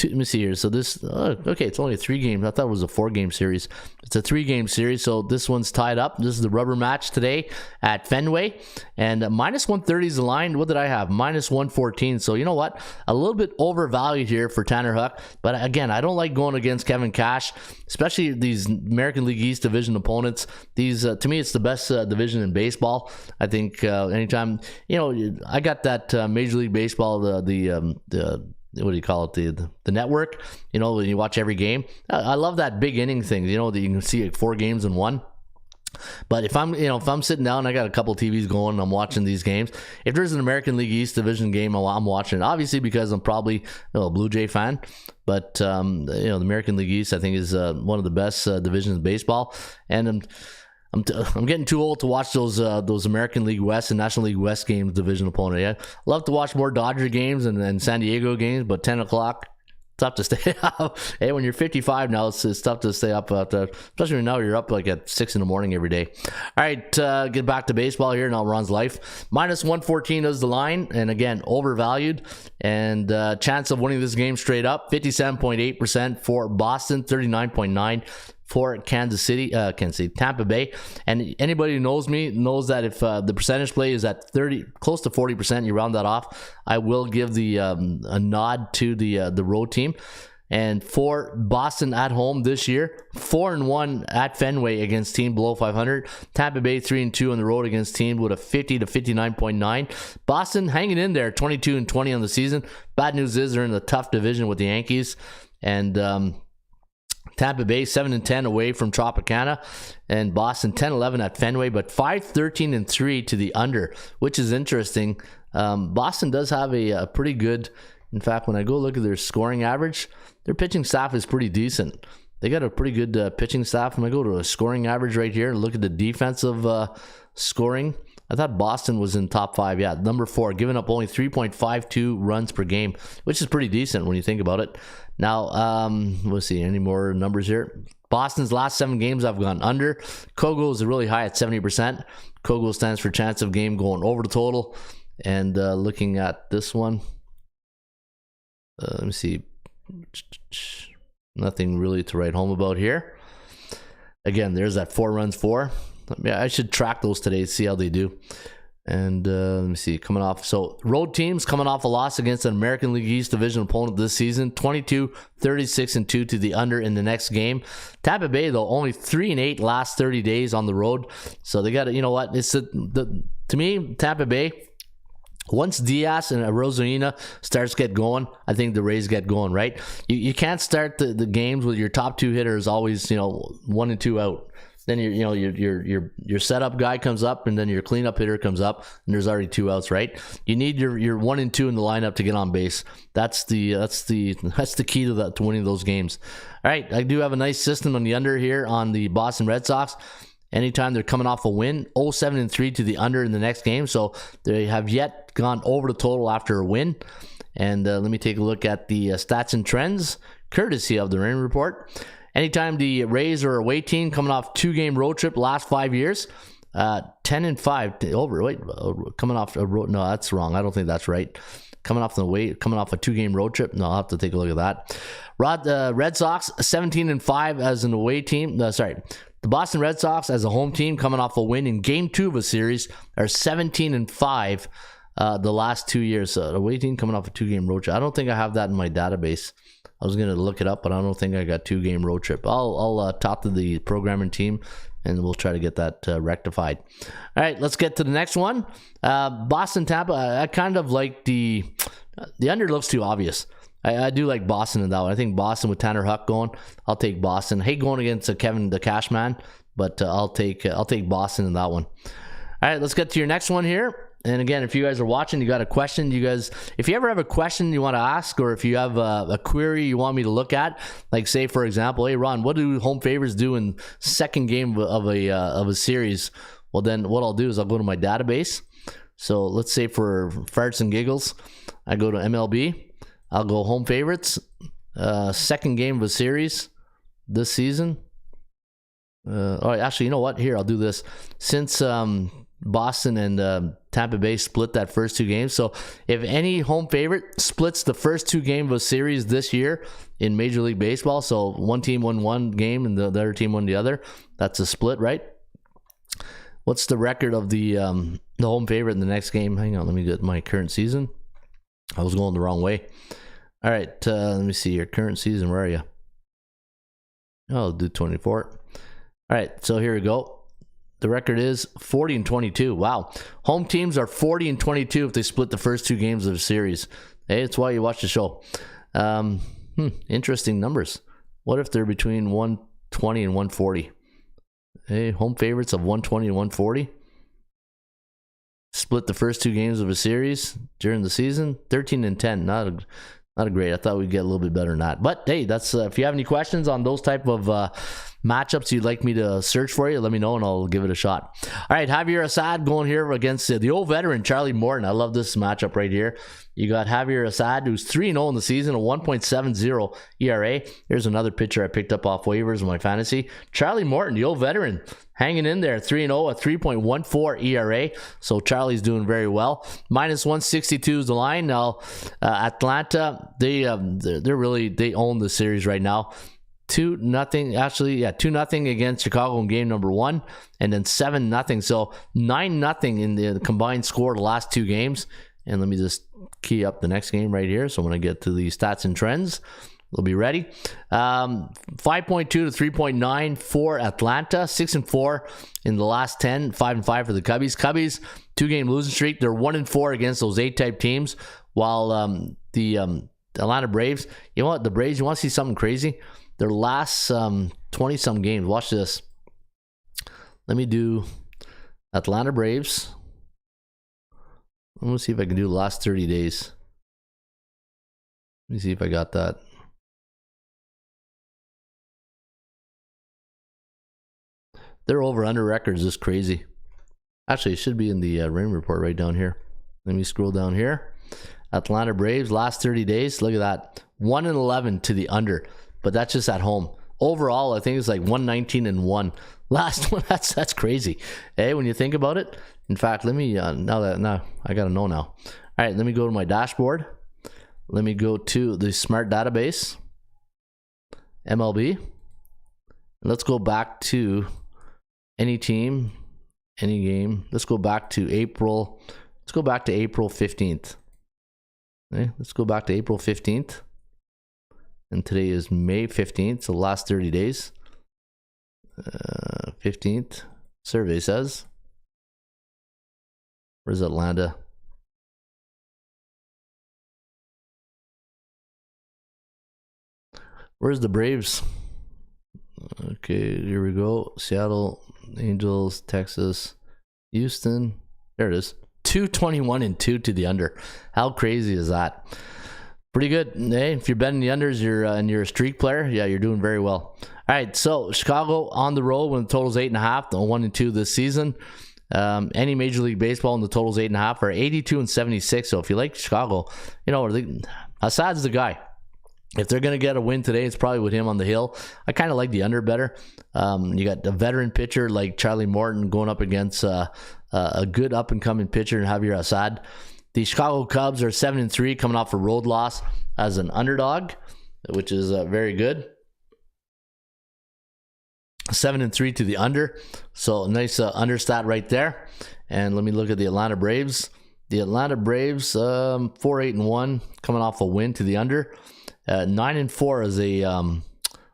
let me see here. So this, okay, it's only a 3-game. I thought it was a 4-game series. It's a 3-game series, so this one's tied up. This is the rubber match today at Fenway, and -130 is the line. What did I have? -114. So you know what? A little bit overvalued here for Tanner Huck, but again, I don't like going against Kevin Cash, especially these American League East division opponents. These, to me, it's the best division in baseball. I think anytime, I got that Major League Baseball, the what do you call it, the network, when you watch every game. I love that big inning thing, that you can see like 4 games in one. But if I'm sitting down, I got a couple TVs going, and I'm watching these games. If there's an American League East division game, I'm watching it, obviously, because I'm probably a Blue Jay fan. But the American League East, I think, is one of the best divisions in baseball. And I'm getting too old to watch those American League West and National League West games, division opponent. Yeah, love to watch more Dodger games and San Diego games, but 10 o'clock, tough to stay up. Hey, when you're 55 now, it's tough to stay up, especially now you're up like at 6 in the morning every day. All right, get back to baseball here. Now Ron's life. Minus 114 is the line, and again, overvalued. And chance of winning this game straight up, 57.8% for Boston, 39.9% for Kansas City, Tampa Bay. And anybody who knows me knows that if the percentage play is at 30, close to 40%, you round that off, I will give the a nod to the road team. And for Boston at home this year, 4-1 at Fenway against team below 500. Tampa Bay 3-2 on the road against team with a 50 to 59.9. Boston hanging in there, 22-20 on the season. Bad news is they're in a tough division with the Yankees, and Tampa Bay 7-10 away from Tropicana, and Boston 10-11 at Fenway, but 5-13-3 to the under, which is interesting. Boston does have a pretty good. In fact, when I go look at their scoring average, their pitching staff is pretty decent. They got a pretty good pitching staff. When I go to a scoring average right here and look at the defensive scoring, I thought Boston was in top 5. Yeah, number 4, giving up only 3.52 runs per game, which is pretty decent when you think about it. Now, let's see, any more numbers here? Boston's last 7 games I've gone under. Kogo is really high at 70%. Kogo stands for chance of game going over the total. And looking at this one, let me see. Nothing really to write home about here. Again, there's that 4 runs for. Yeah, I should track those today to see how they do. And let me see, coming off. So road teams coming off a loss against an American League East division opponent this season. 22-36-2 to the under in the next game. Tampa Bay, though, only 3-8 last 30 days on the road. So they got to, you know what? It's to me, Tampa Bay, once Diaz and Rosarina starts get going, I think the Rays get going, right? You can't start the games with your top 2 hitters always, 1 and 2 out. Then your setup guy comes up, and then your cleanup hitter comes up, and there's already 2 outs, right? You need your 1 and 2 in the lineup to get on base. That's the key to that, to winning those games. All right, I do have a nice system on the under here on the Boston Red Sox. Anytime they're coming off a win, 0-7-3 to the under in the next game. So they have yet gone over the total after a win. And let me take a look at the stats and trends, courtesy of the Rain Report. Anytime the Rays are away team coming off 2-game road trip last 5 years, 10-5 over. Wait, coming off a road? No, that's wrong. I don't think that's right. Coming off a 2-game road trip. No, I'll have to take a look at that. Red Sox 17-5 as an away team. The Boston Red Sox as a home team coming off a win in Game 2 of a series are 17-5 the last 2 years. So away team coming off a 2-game road trip. I don't think I have that in my database. I was going to look it up, but I don't think I got 2-game road trip. I'll talk to the programming team, and we'll try to get that rectified. All right, let's get to the next one. Boston Tampa. I kind of like the under looks too obvious. I do like Boston in that one. I think Boston with Tanner Huck going, I'll take Boston. Hate going against Kevin the Cashman, but I'll take Boston in that one. All right, let's get to your next one here. And again, if you guys are watching, you got a question, if you ever have a question you want to ask, or if you have a query you want me to look at, like say for example, hey Ron, what do home favorites do in second game of a series? Well, then what I'll do is I'll go to my database. So let's say for farts and giggles, I go to MLB. I'll go home favorites, second game of a series this season. Actually, you know what? Here, I'll do this. Since Boston and Tampa Bay split that first 2 games, so if any home favorite splits the first 2 games of a series this year in Major League Baseball, so one team won one game and the other team won the other, that's a split, right? What's the record of the home favorite in the next game? Hang on, let me get my current season. I was going the wrong way. All right, let me see your current season. Where are you? I'll do 24. All right, so here we go. The record is 40-22. Wow. Home teams are 40-22 if they split the first 2 games of the series. Hey, it's why you watch the show. Interesting numbers. What if they're between 120 and 140? Hey, home favorites of 120 and 140. Split the first 2 games of a series during the season. 13-10. Not a great. I thought we'd get a little bit better than that. But hey, that's if you have any questions on those type of matchups you'd like me to search for you, let me know and I'll give it a shot. All right, Javier Assad going here against the old veteran Charlie Morton. I love this matchup right here. You got Javier Assad, who's 3-0 in the season, a 1.70 ERA. Here's another pitcher I picked up off waivers in my fantasy. Charlie Morton, the old veteran, hanging in there, 3-0, a 3.14 ERA. So Charlie's doing very well. Minus 162 is the line. Now, Atlanta, they own the series right now. 2-0 against Chicago in game number 1, and then 7-0. So 9-0 in the combined score the last 2 games. And let me just key up the next game right here. So when I get to the stats and trends, we'll be ready. 5.2 to 3.9 for Atlanta, 6-4 in the last 10, 5-5 for the Cubbies. Cubbies, 2-game losing streak. They're 1-4 against those A-type teams, while the Atlanta Braves, you know what? The Braves, you want to see something crazy? Their last 20-some games. Watch this. Let me do Atlanta Braves. I'm going to see if I can do the last 30 days. Let me see if I got that. Their over-under records is crazy. Actually, it should be in the rain report right down here. Let me scroll down here. Atlanta Braves, last 30 days. Look at that. 1-11 to the under. But that's just at home. Overall, I think it's like 119-1. Last one, that's crazy. Hey, when you think about it. In fact, let me, now I got to know now. All right, let me go to my dashboard. Let me go to the smart database. MLB. Let's go back to any team, any game. Let's go back to April. Let's go back to April 15th. Okay, let's go back to April 15th. And today is May 15th, so the last 30 days. 15th, survey says. Where's Atlanta? Where's the Braves? Okay, here we go. Seattle, Angels, Texas, Houston. There it is. 221-2 to the under. How crazy is that? Pretty good. Hey, if you're betting the unders, and you're a streak player, yeah, you're doing very well. All right, so Chicago on the road when the total's 8.5, 1-2 this season. Any Major League Baseball and the total's 8.5 are 82-76. So if you like Chicago, you know, Assad's the guy. If they're going to get a win today, it's probably with him on the hill. I kind of like the under better. You got a veteran pitcher like Charlie Morton going up against a good up-and-coming pitcher in Javier Assad. The Chicago Cubs are 7-3 coming off a road loss as an underdog, which is very good. 7-3 to the under. So nice under stat right there. And let me look at the Atlanta Braves. The Atlanta Braves, 4-8-1 coming off a win to the under. 9-4 as a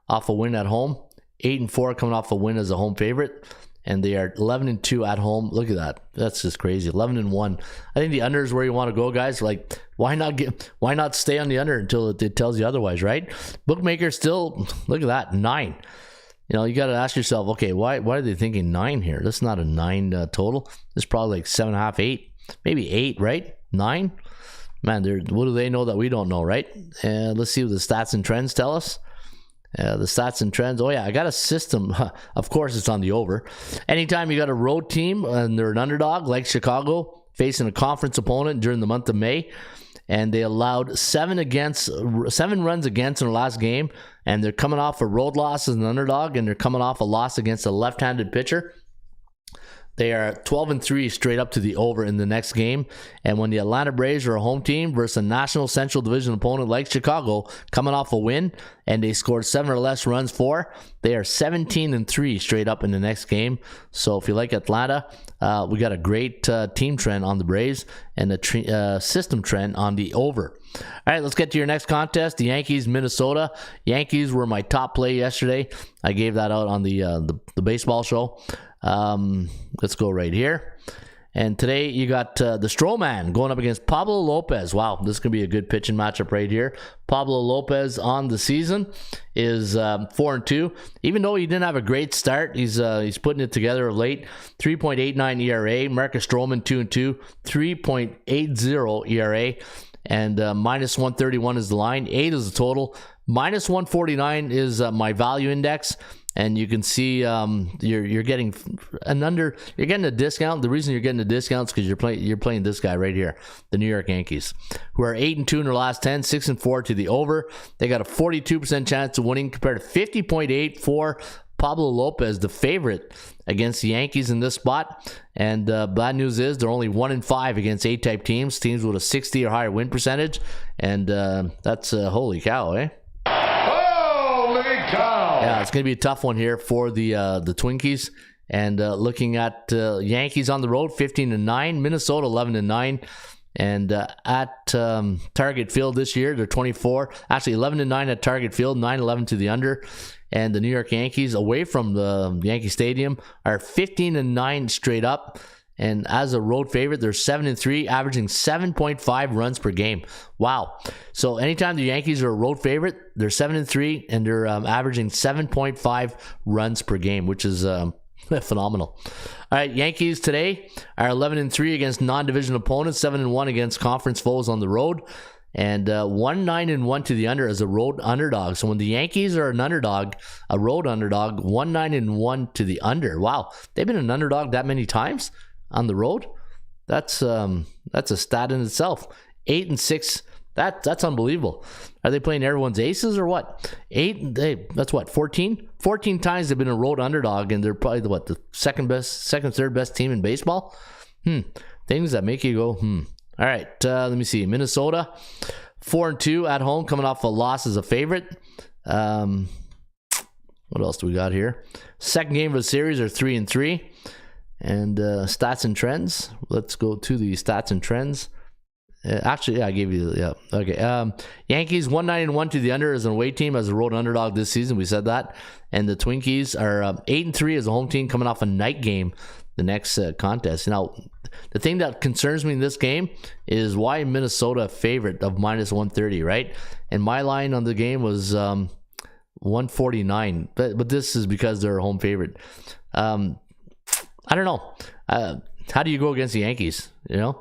off a win at home. 8-4 coming off a win as a home favorite. And they are 11-2 at home. Look at that. That's just crazy. 11-1. I think the under is where you want to go, guys. Like, why not stay on the under until it tells you otherwise, right? Bookmakers still, look at that, 9. You know, you got to ask yourself, okay, why are they thinking 9 here? This is not a 9 total. This is probably like 7.5, 8, maybe 8, right? 9. Man, what do they know that we don't know, right? Let's see what the stats and trends tell us. The stats and trends. Oh, yeah, I got a system. Of course, it's on the over. Anytime you got a road team and they're an underdog like Chicago facing a conference opponent during the month of May, and they allowed 7 runs against in the last game, and they're coming off a road loss as an underdog, and they're coming off a loss against a left-handed pitcher. They are 12-3 straight up to the over in the next game. And when the Atlanta Braves are a home team versus a National Central Division opponent like Chicago, coming off a win, and they scored 7 or less runs for, they are 17-3 straight up in the next game. So if you like Atlanta, we got a great team trend on the Braves and a system trend on the over. All right, let's get to your next contest. The Yankees, Minnesota. Yankees were my top play yesterday. I gave that out on the baseball show. Let's go right here. And today you got the Strowman going up against Pablo Lopez. Wow, this is going to be a good pitching matchup right here. Pablo Lopez on the season is 4-2. Even though he didn't have a great start, he's putting it together of late. 3.89 ERA. Marcus Stroman 2-2. 3.80 ERA. And minus 131 is the line. 8 is the total. Minus 149 is my value index. and you can see you're getting a discount. The reason you're getting a discount is because you're playing this guy right here, the New York Yankees, who are 8-2 in their last 10, 6-4 to the over. They got a 42% chance of winning compared to 50.8 for Pablo Lopez, the favorite against the Yankees in this spot. And bad news is they're only 1-5 against A-type teams with a 60 or higher win percentage. And that's holy cow, eh? Holy cow! Yeah, it's going to be a tough one here for the Twinkies. And looking at Yankees on the road, 15-9, Minnesota 11-9. And at Target Field this year, they're 24. Actually, 11-9 at Target Field, 9-11 to the under. And the New York Yankees, away from the Yankee Stadium, are 15-9 straight up. And as a road favorite, they're 7-3, averaging 7.5 runs per game. Wow. So anytime the Yankees are a road favorite, they're 7-3, and they're averaging 7.5 runs per game, which is phenomenal. All right, Yankees today are 11-3 against non-division opponents, 7-1 against conference foes on the road, and 1-9-1 to the under as a road underdog. So when the Yankees are an underdog, a road underdog, 1-9-1 to the under. Wow, they've been an underdog that many times on the road. That's a stat in itself. 8-6. That's unbelievable. Are they playing everyone's aces or what? 14? 14 times they've been a road underdog, and they're probably the third best team in baseball. Things that make you go, All right, let me see. Minnesota, 4-2 at home, coming off a loss as a favorite. What else do we got here? Second game of the series are 3-3. And stats and trends. Let's go to the stats and trends. I gave you, yeah. Okay. Yankees 1-9-1 to the under as an away team, as a road underdog this season. We said that. And the Twinkies are 8-3 as a home team, coming off a night game the next contest. Now, the thing that concerns me in this game is why Minnesota favorite of -130, right? And my line on the game was 149, but this is because they're a home favorite. I don't know. How do you go against the Yankees? And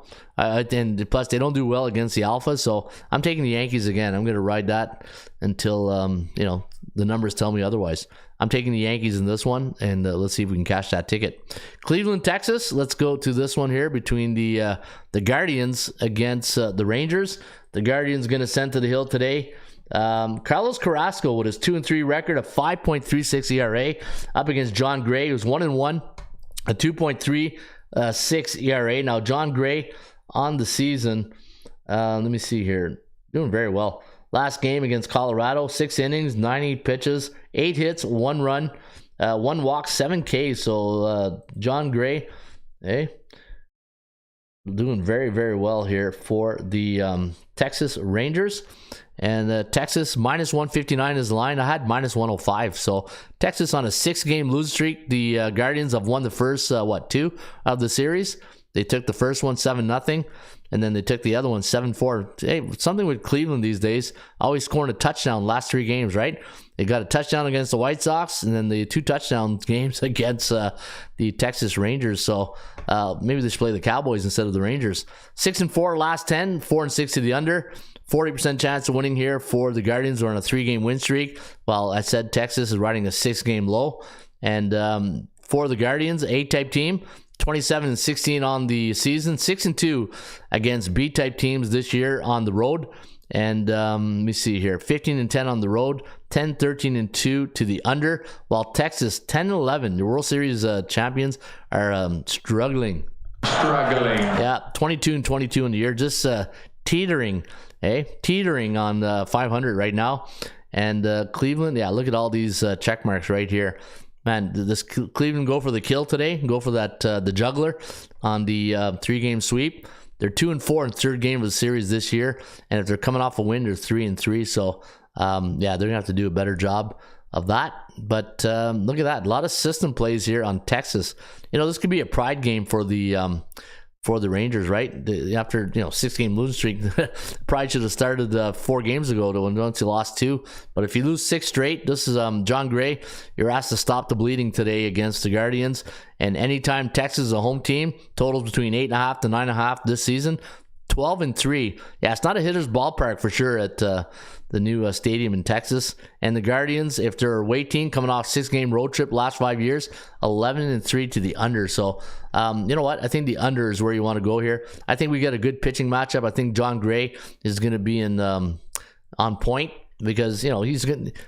plus they don't do well against the Alpha, so I'm taking the Yankees again. I'm going to ride that until the numbers tell me otherwise. I'm taking the Yankees in this one, and let's see if we can cash that ticket. Cleveland, Texas. Let's go to this one here between the Guardians against the Rangers. The Guardians going to send to the hill today. Carlos Carrasco with his 2-3 record, a 5.36 ERA, up against John Gray, who's 1-1, a 2.36 ERA. Now John Gray on the season, let me see here, doing very well. Last game against Colorado, 6 innings, 90 pitches, 8 hits, 1 run, 1 walk, 7 Ks. So John Gray, doing very, very well here for the Texas Rangers. And Texas -159 is the line. I had -105. So Texas on a 6-game losing streak. The Guardians have won the first 2 of the series. They took the first one 7-0, and then they took the other one 7-4. Hey, something with Cleveland these days, always scoring a touchdown last 3 games, right? They got a touchdown against the White Sox, and then the 2 touchdown games against the Texas Rangers. So maybe they should play the Cowboys instead of the Rangers. 6-4 last 10, 4-6 to the under. 40% chance of winning here for the Guardians. We're on a 3-game win streak. Well, I said Texas is riding a 6-game low. And for the Guardians, A-type team, 27-16 on the season, 6-2 against B-type teams this year on the road. And let me see here, 15-10 on the road, 10-13-2 to the under. While Texas 10-11, the World Series champions, are struggling. Yeah, 22-22 in the year, just teetering on 500 right now. And Cleveland, look at all these check marks right here. Man, this Cleveland go for the kill today, go for that the juggler on the 3-game sweep. They're 2-4 in third game of the series this year, and if they're coming off a win, they're 3-3. So they're gonna have to do a better job of that. But look at that, a lot of system plays here on Texas. This could be a pride game for the Rangers, right? After 6-game losing streak, Pride should have started 4 games ago when once you lost 2. But if you lose 6 straight, this is John Gray. You're asked to stop the bleeding today against the Guardians. And anytime Texas is a home team, totals between 8.5 to 9.5 this season. 12-3. Yeah, it's not a hitter's ballpark for sure at the new stadium in Texas. And the Guardians, if they're a away team coming off 6-game road trip last 5 years, 11-3 to the under. So, you know what? I think the under is where you want to go here. I think we get a good pitching matchup. I think John Gray is going to be in on point. Because, you know,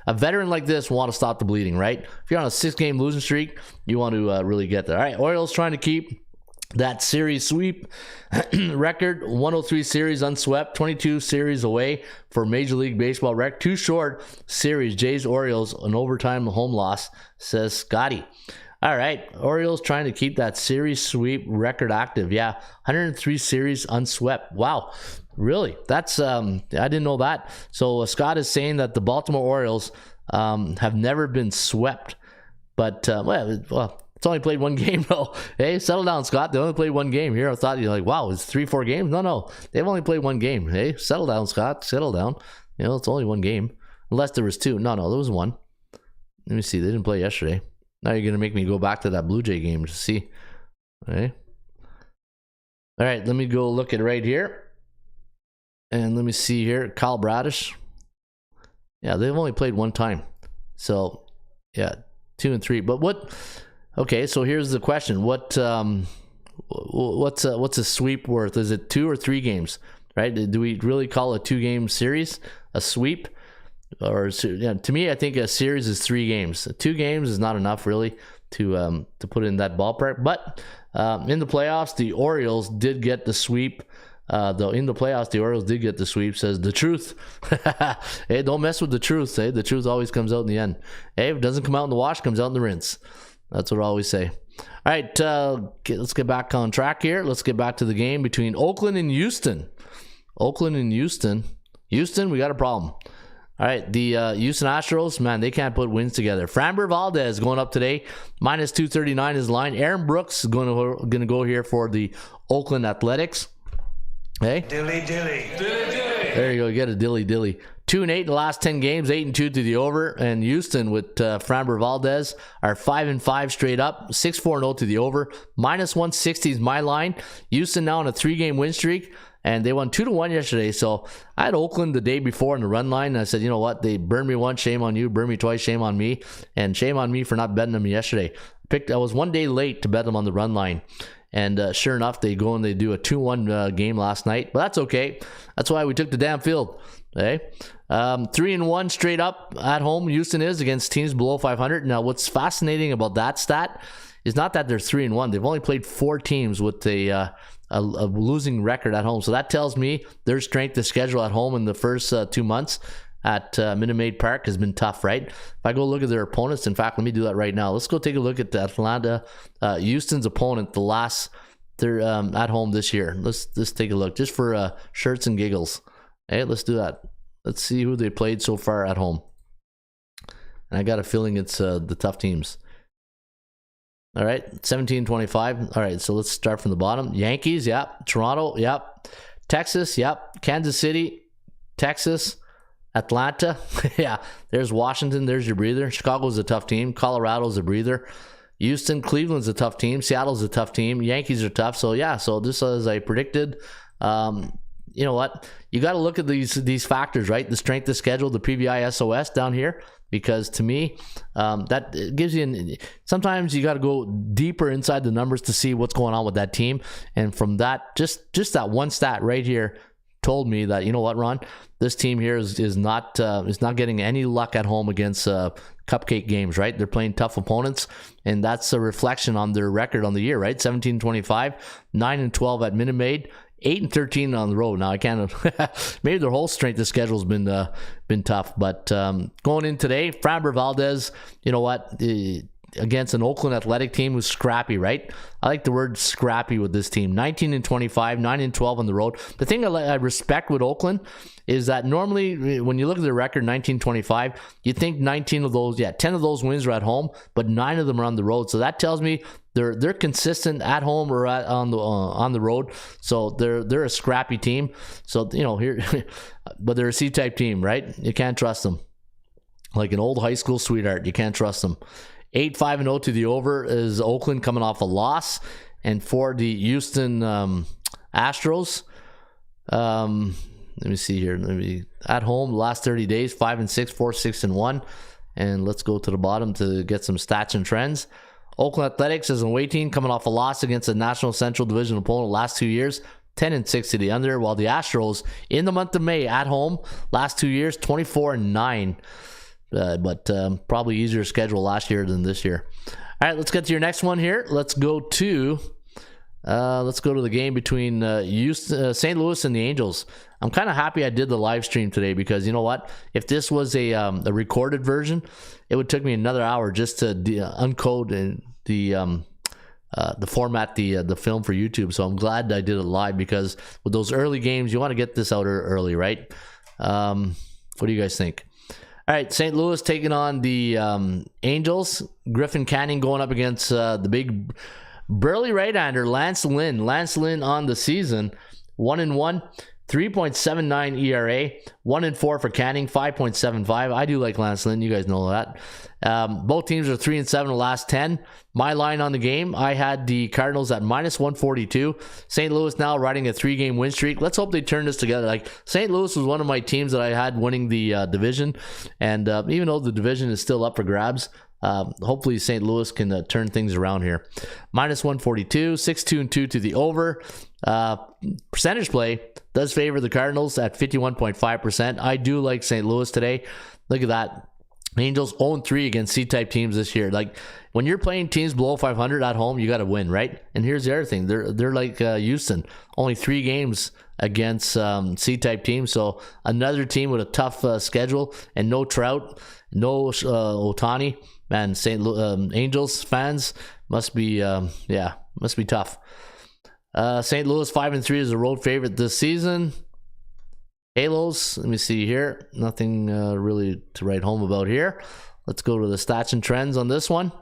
a veteran like this will want to stop the bleeding, right? If you're on a 6-game losing streak, you want to really get there. All right, Orioles trying to keep that series sweep record, 103 series unswept, 22 series away for Major League Baseball record. 2 short series, Jays, Orioles, an overtime home loss, says Scotty. All right, Orioles trying to keep that series sweep record active. Yeah, 103 series unswept. Wow. Really? That's I didn't know that. So Scott is saying that the Baltimore Orioles have never been swept, but well, it's only played 1 game though. Hey, settle down, Scott. They only played 1 game here. I thought you're like, wow, it's 3-4 games. No, they've only played 1 game. Hey, settle down, Scott. Settle down. You know, it's only 1 game, unless there was 2. No, there was 1. Let me see. They didn't play yesterday. Now you're gonna make me go back to that Blue Jay game to see. Okay. All right, let me go look at right here. And let me see here, Kyle Bradish. Yeah, they've only played 1 time. So, yeah, 2-3. But what? Okay, so here's the question: what's a sweep worth? Is it 2 or 3 games? Right? Do we really call a 2-game series a sweep? Or to me, I think a series is 3 games. 2 games is not enough really to put in that ballpark. But in the playoffs, the Orioles did get the sweep. Though in the playoffs, the Orioles did get the sweep, says the truth. Hey, don't mess with the truth. Hey, the truth always comes out in the end. Hey, if it doesn't come out in the wash, it comes out in the rinse. That's what I always say. All right, let's get back on track here. Let's get back to the game between Oakland and Houston. Oakland and Houston. Houston, we got a problem. All right, the Houston Astros, man, they can't put wins together. Framber Valdez going up today, minus 239 is line. Aaron Brooks is going to go here for the Oakland Athletics. Hey, Dilly. there you go. You get a dilly. 2-8 in the last 10 games, 8-2 to the over. And Houston with Framber Valdez are 5-5 straight up, 6-4-0 to the over. Minus 160 is my line. Houston now on a 3-game win streak, and they won 2-1 yesterday. So I had Oakland the day before in the run line. And I said, you know what? They burned me once, shame on you. Burned me twice, shame on me. And shame on me for not betting them yesterday. I was 1 day late to bet them on the run line. And sure enough, they go and they do a 2-1 game last night. But that's okay. That's why we took the damn field. Okay? 3-1 straight up at home, Houston is against teams below 500. Now, what's fascinating about that stat is not that they're 3-1. They've only played 4 teams with a losing record at home. So that tells me their strength of schedule at home in the first 2 months at Minute Maid Park has been tough, right? If I go look at their opponents, in fact, let me do that right now. Let's go take a look at the Atlanta, Houston's opponent, they're at home this year. Let's take a look just for shirts and giggles. Hey, let's do that. Let's see who they played so far at home. And I got a feeling it's the tough teams. All right, 17-25. All right, so let's start from the bottom. Yankees, yep. Toronto, yep. Texas, yep. Kansas City, Texas. Atlanta, yeah, there's Washington, there's your breather. Chicago's a tough team. Colorado's a breather. Houston, Cleveland's a tough team. Seattle's a tough team. Yankees are tough. So, yeah, so this as I predicted, you know what? You got to look at these factors, right? The strength of schedule, the PVI SOS down here, because to me, that gives you sometimes you got to go deeper inside the numbers to see what's going on with that team. And from that, just that one stat right here told me that, you know what, Ron, this team here is not getting any luck at home against cupcake games, right? They're playing tough opponents, and that's a reflection on their record on the year, right? 17-25, 9-12 at Minute Maid, 8-13 on the road. Now I can't maybe their whole strength of schedule has been tough, but going in today, Framber Valdez, you know what? Against an Oakland Athletic team who's scrappy, right? I like the word scrappy with this team. 19-25, 9-12 on the road. The thing I respect with Oakland is that normally when you look at their record, 19-25, you think 19 of those, 10 of those wins are at home, but 9 of them are on the road. So that tells me they're consistent at home or on the road. So they're a scrappy team. So you know here, but they're a C-type team, right? You can't trust them. Like an old high school sweetheart, you can't trust them. 8-5-0 to the over is Oakland coming off a loss. And for the Houston Astros, Let me see here. At home, last 30 days, 5-6, 4-6 and 1. And let's go to the bottom to get some stats and trends. Oakland Athletics as an away team coming off a loss against a National Central Division opponent last 2 years, 10-6 to the under, while the Astros in the month of May at home, last 2 years, 24-9. But probably easier schedule last year than this year. All right, let's get to your next one here. Let's go to the game between St. Louis and the Angels. I'm kind of happy I did the live stream today because you know what? If this was a recorded version, it would take me another hour just to uncode and the format, the film for YouTube. So I'm glad I did it live because with those early games, you want to get this out early, right? What do you guys think? All right, St. Louis taking on the Angels. Griffin Canning going up against the big burly right-hander Lance Lynn. Lance Lynn on the season, 1-1, 3.79 ERA, 1-4 for Canning, 5.75. I do like Lance Lynn. You guys know that. Both teams are 3-7 the last 10. My line on the game, I had the Cardinals at -142. St. Louis now riding a 3-game win streak. Let's hope they turn this together. Like St. Louis was one of my teams that I had winning the division, and even though the division is still up for grabs, hopefully St. Louis can turn things around here. -142, 6-2-2 to the over. Percentage play does favor the Cardinals at 51.5%. I do like St. Louis today. Look at that. Angels 0-3 against C-type teams this year. Like when you're playing teams below 500 at home, you got to win, right? And here's the other thing: they're like Houston, only 3 games against C-type teams. So another team with a tough schedule and no Trout, no Ohtani. Man, Angels fans must be tough. St. Louis 5-3 is a road favorite this season. Halos, let me see here. Nothing really to write home about here. Let's go to the stats and trends on this one.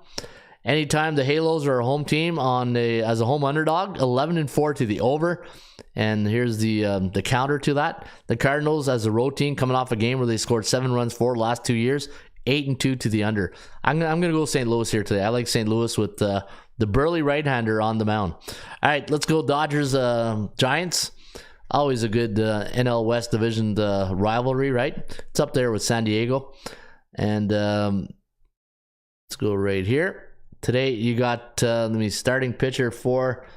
Anytime the Halos are a home team as a home underdog, 11-4 to the over. And here's the counter to that. The Cardinals as a road team coming off a game where they scored 7 runs for last 2 years, 8-2 to the under. I'm gonna go St. Louis here today. I like St. Louis with the burly right-hander on the mound. All right, let's go Dodgers Giants. Always a good NL West division rivalry, right? It's up there with San Diego. And let's go right here. Today you got starting pitcher for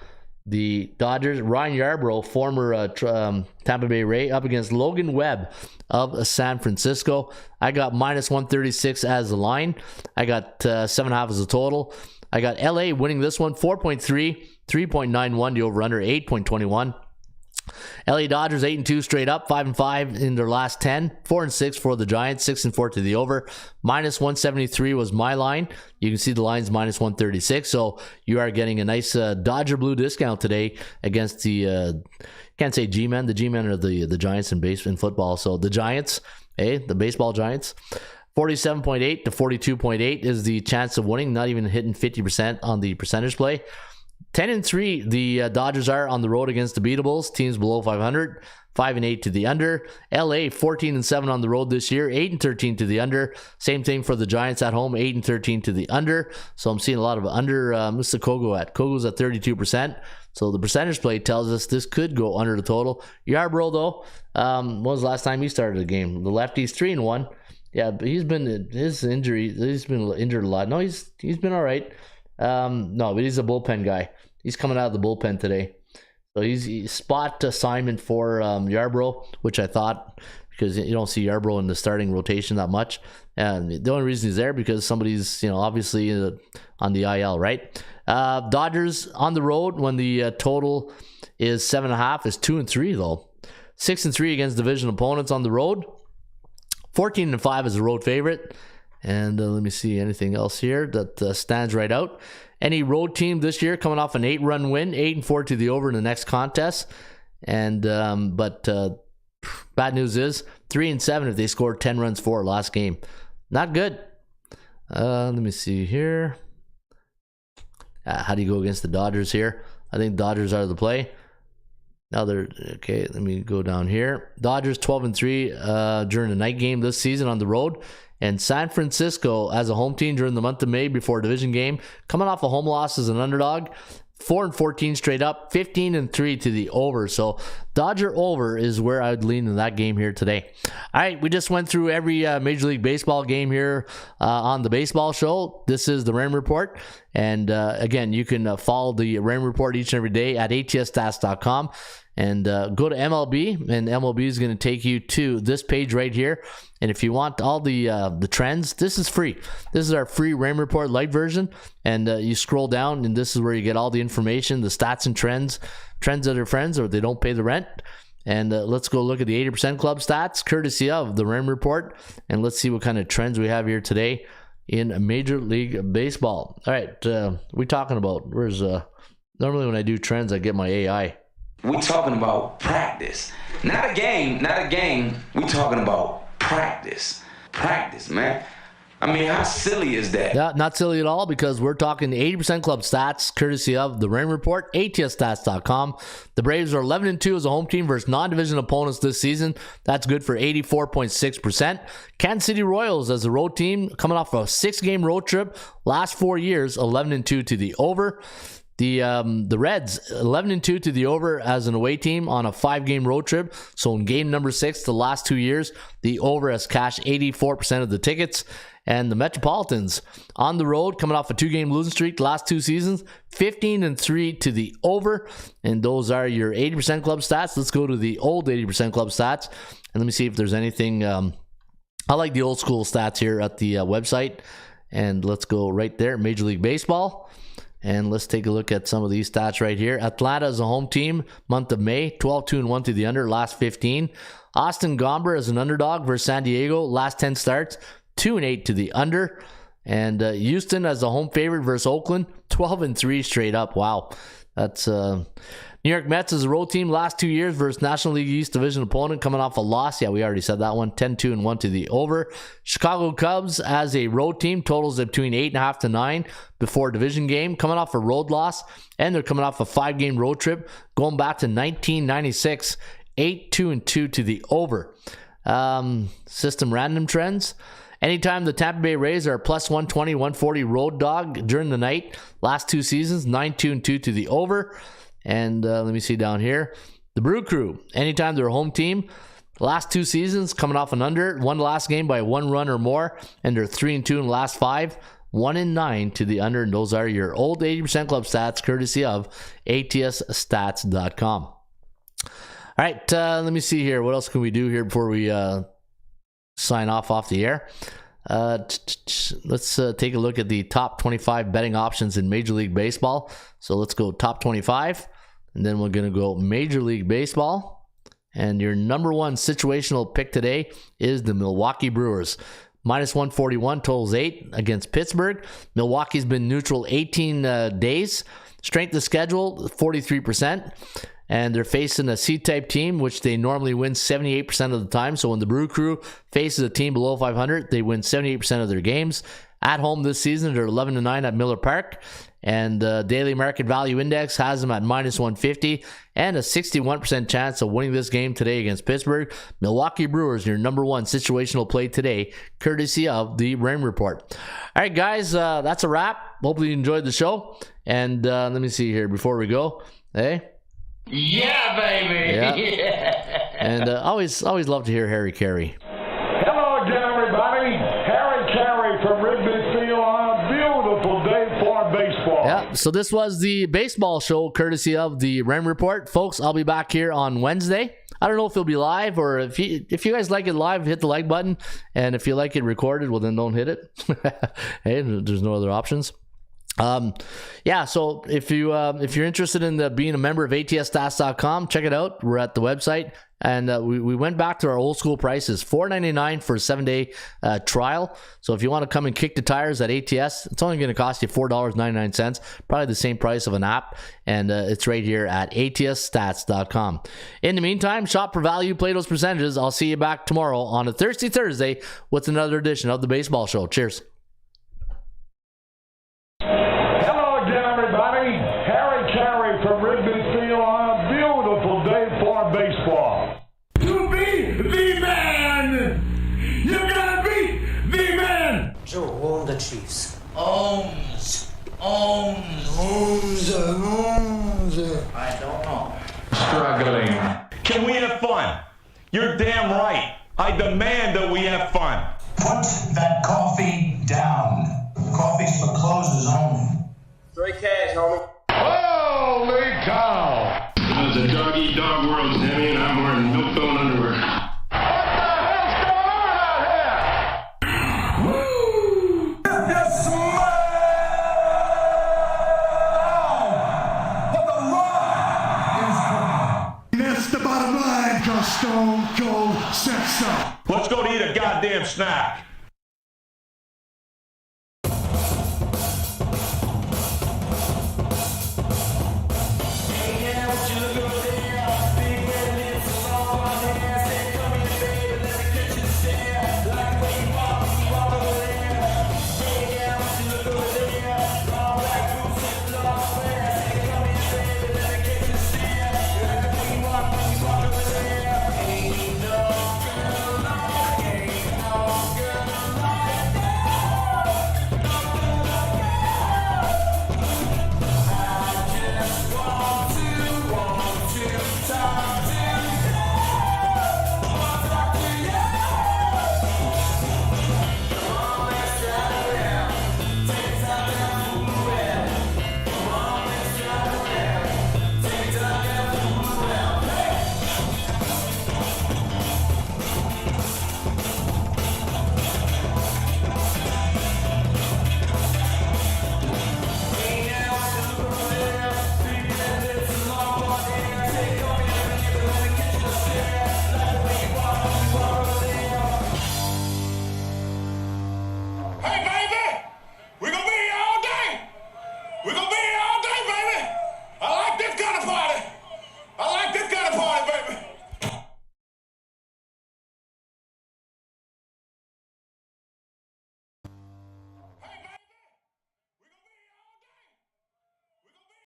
the Dodgers, Ryan Yarbrough, former Tampa Bay Ray, up against Logan Webb of San Francisco. I got -136 as the line. I got 7.5 as a total. I got LA winning this one, 4.3, 3.91. The over-under, 8.21. LA Dodgers 8-2 straight up, 5-5 in their last 10, 4-6 for the Giants, 6-4 to the over. -173 was my line. You can see the line's -136, so you are getting a nice Dodger blue discount today against the can't say G-men. The G-men are the Giants in football. So the Giants, the baseball Giants. 47.8 to 42.8 is the chance of winning, not even hitting 50% on the percentage play. 10-3, the Dodgers are on the road against the beatables, teams below 500, 5-8 to the under. LA 14-7 on the road this year, 8-13 to the under. Same thing for the Giants at home, 8-13 to the under. So I'm seeing a lot of under. Mr. Kogo's at 32%. So the percentage play tells us this could go under the total. Yarbrough though, when was the last time he started a game? The lefty's 3-1. Yeah, but he's been injured a lot. No, he's been all right. No, but he's a bullpen guy. He's coming out of the bullpen today. So he's spot assignment for Yarbrough, which I thought, because you don't see Yarbrough in the starting rotation that much. And the only reason he's there because somebody's, obviously on the IL, right? Dodgers on the road when the total is 7.5 is 2-3 though. 6-3 against division opponents on the road. 14-5 is a road favorite. And let me see anything else here that stands right out. Any road team this year coming off an 8-run win, 8-4 to the over in the next contest. And but bad news is 3-7 if they scored 10 runs for last game. Not good. Let me see here. How do you go against the Dodgers here? I think Dodgers are the play. Now they're okay. Let me go down here. Dodgers 12-3 during the night game this season on the road. And San Francisco as a home team during the month of May before a division game, coming off a home loss as an underdog, 4-14 straight up, 15-3 to the over. So Dodger over is where I'd lean in that game here today. All right, we just went through every Major League Baseball game here on the baseball show. This is the Rain Report. And again, you can follow the Rain Report each and every day at atsstats.com. And go to MLB, and MLB is going to take you to this page right here. And if you want all the trends, this is free. This is our free Rain Report light version. And you scroll down, and this is where you get all the information, the stats and trends of their friends, or they don't pay the rent. And let's go look at the 80% Club stats, courtesy of the Rain Report. And let's see what kind of trends we have here today in Major League Baseball. All right, we talking about, where's, normally when I do trends, I get my AI. We talking about practice. Not a game. We talking about practice. Practice, man. I mean, how silly is that? Yeah, not silly at all, because we're talking 80% Club stats, courtesy of the Rain Report, atsstats.com. The Braves are 11-2 as a home team versus non-division opponents this season. That's good for 84.6%. Kansas City Royals as a road team, coming off a 6-game road trip. Last 4 years, 11-2 to the over. The Reds, 11-2 to the over as an away team on a 5-game road trip. So in game number 6, the last 2 years, the over has cashed 84% of the tickets. And the Metropolitans on the road, coming off a 2-game losing streak the last 2 seasons, 15-3 to the over. And those are your 80% Club stats. Let's go to the old 80% Club stats. And let me see if there's anything. I like the old school stats here at the website. And let's go right there, Major League Baseball. And let's take a look at some of these stats right here. Atlanta as a home team, month of May, 12-2-1 to the under, last 15. Austin Gomber as an underdog versus San Diego, last 10 starts, 2-8 to the under. And Houston as a home favorite versus Oakland, 12-3 straight up. Wow. That's New York Mets as a road team, last 2 years versus National League East Division opponent, coming off a loss. Yeah, we already said that one. 10-2-1 to the over. Chicago Cubs as a road team, totals of between 8.5 to 9 before division game, coming off a road loss, and they're coming off a 5-game road trip going back to 1996. 8-2-2 to the over. System random trends. Anytime the Tampa Bay Rays are a plus 120, 140 road dog during the night, last 2 seasons, 9-2-2 to the over. And let me see down here. The Brew Crew, anytime they're a home team, last 2 seasons, coming off an under, won the last game by 1 run or more, and they're 3-2 in the last 5, 1-9 to the under. And those are your old 80% Club stats, courtesy of atsstats.com. All right, let me see here. What else can we do here before we sign off the air? Let's take a look at the top 25 betting options in Major League Baseball. So let's go top 25, and then we're going to go Major League Baseball. And your number one situational pick today is the Milwaukee Brewers. Minus 141, totals 8 against Pittsburgh. Milwaukee's been neutral 18 days. Strength of schedule, 43%. And they're facing a C-type team, which they normally win 78% of the time. So when the Brew Crew faces a team below 500, they win 78% of their games. At home this season, they're 11-9 at Miller Park. And the Daily Market Value Index has them at minus 150 and a 61% chance of winning this game today against Pittsburgh. Milwaukee Brewers, your number one situational play today, courtesy of the Rain Report. All right, guys, that's a wrap. Hopefully you enjoyed the show. And let me see here before we go. Hey? Yeah, baby. Yeah. And always love to hear Harry Carey. Hello again, everybody. Harry Carey from Wrigley Field on a beautiful day for baseball. Yeah, so this was the baseball show courtesy of the Rain Report. Folks, I'll be back here on Wednesday. I don't know if it'll be live, or if you guys like it live, hit the like button. And if you like it recorded, well, then don't hit it. Hey, there's no other options. So if you're interested in being a member of atsstats.com, check it out. We're at the website, and we went back to our old school prices, $4.99 for a 7-day trial. So if you want to come and kick the tires at ATS, it's only going to cost you $4.99, probably the same price of an app, and it's right here at atsstats.com. In the meantime, shop for value, play those percentages. I'll see you back tomorrow on a Thirsty Thursday with another edition of the Baseball Show. Cheers. Harry Carey from Wrigley Field on a beautiful day for baseball. To be the man! You gotta be the man! Joe, warn the Chiefs. Ohms. Ohms. game. Can we have fun? You're damn right. I demand that we have fun. Put that coffee down. Coffee's for closers only. Straight cash, homie. Holy cow! It's a dog-eat-dog world, Sammy, and I'm wearing milk-bone underwear. That's the bottom line, 'cause Stone Cold said so. Let's go to eat a goddamn snack.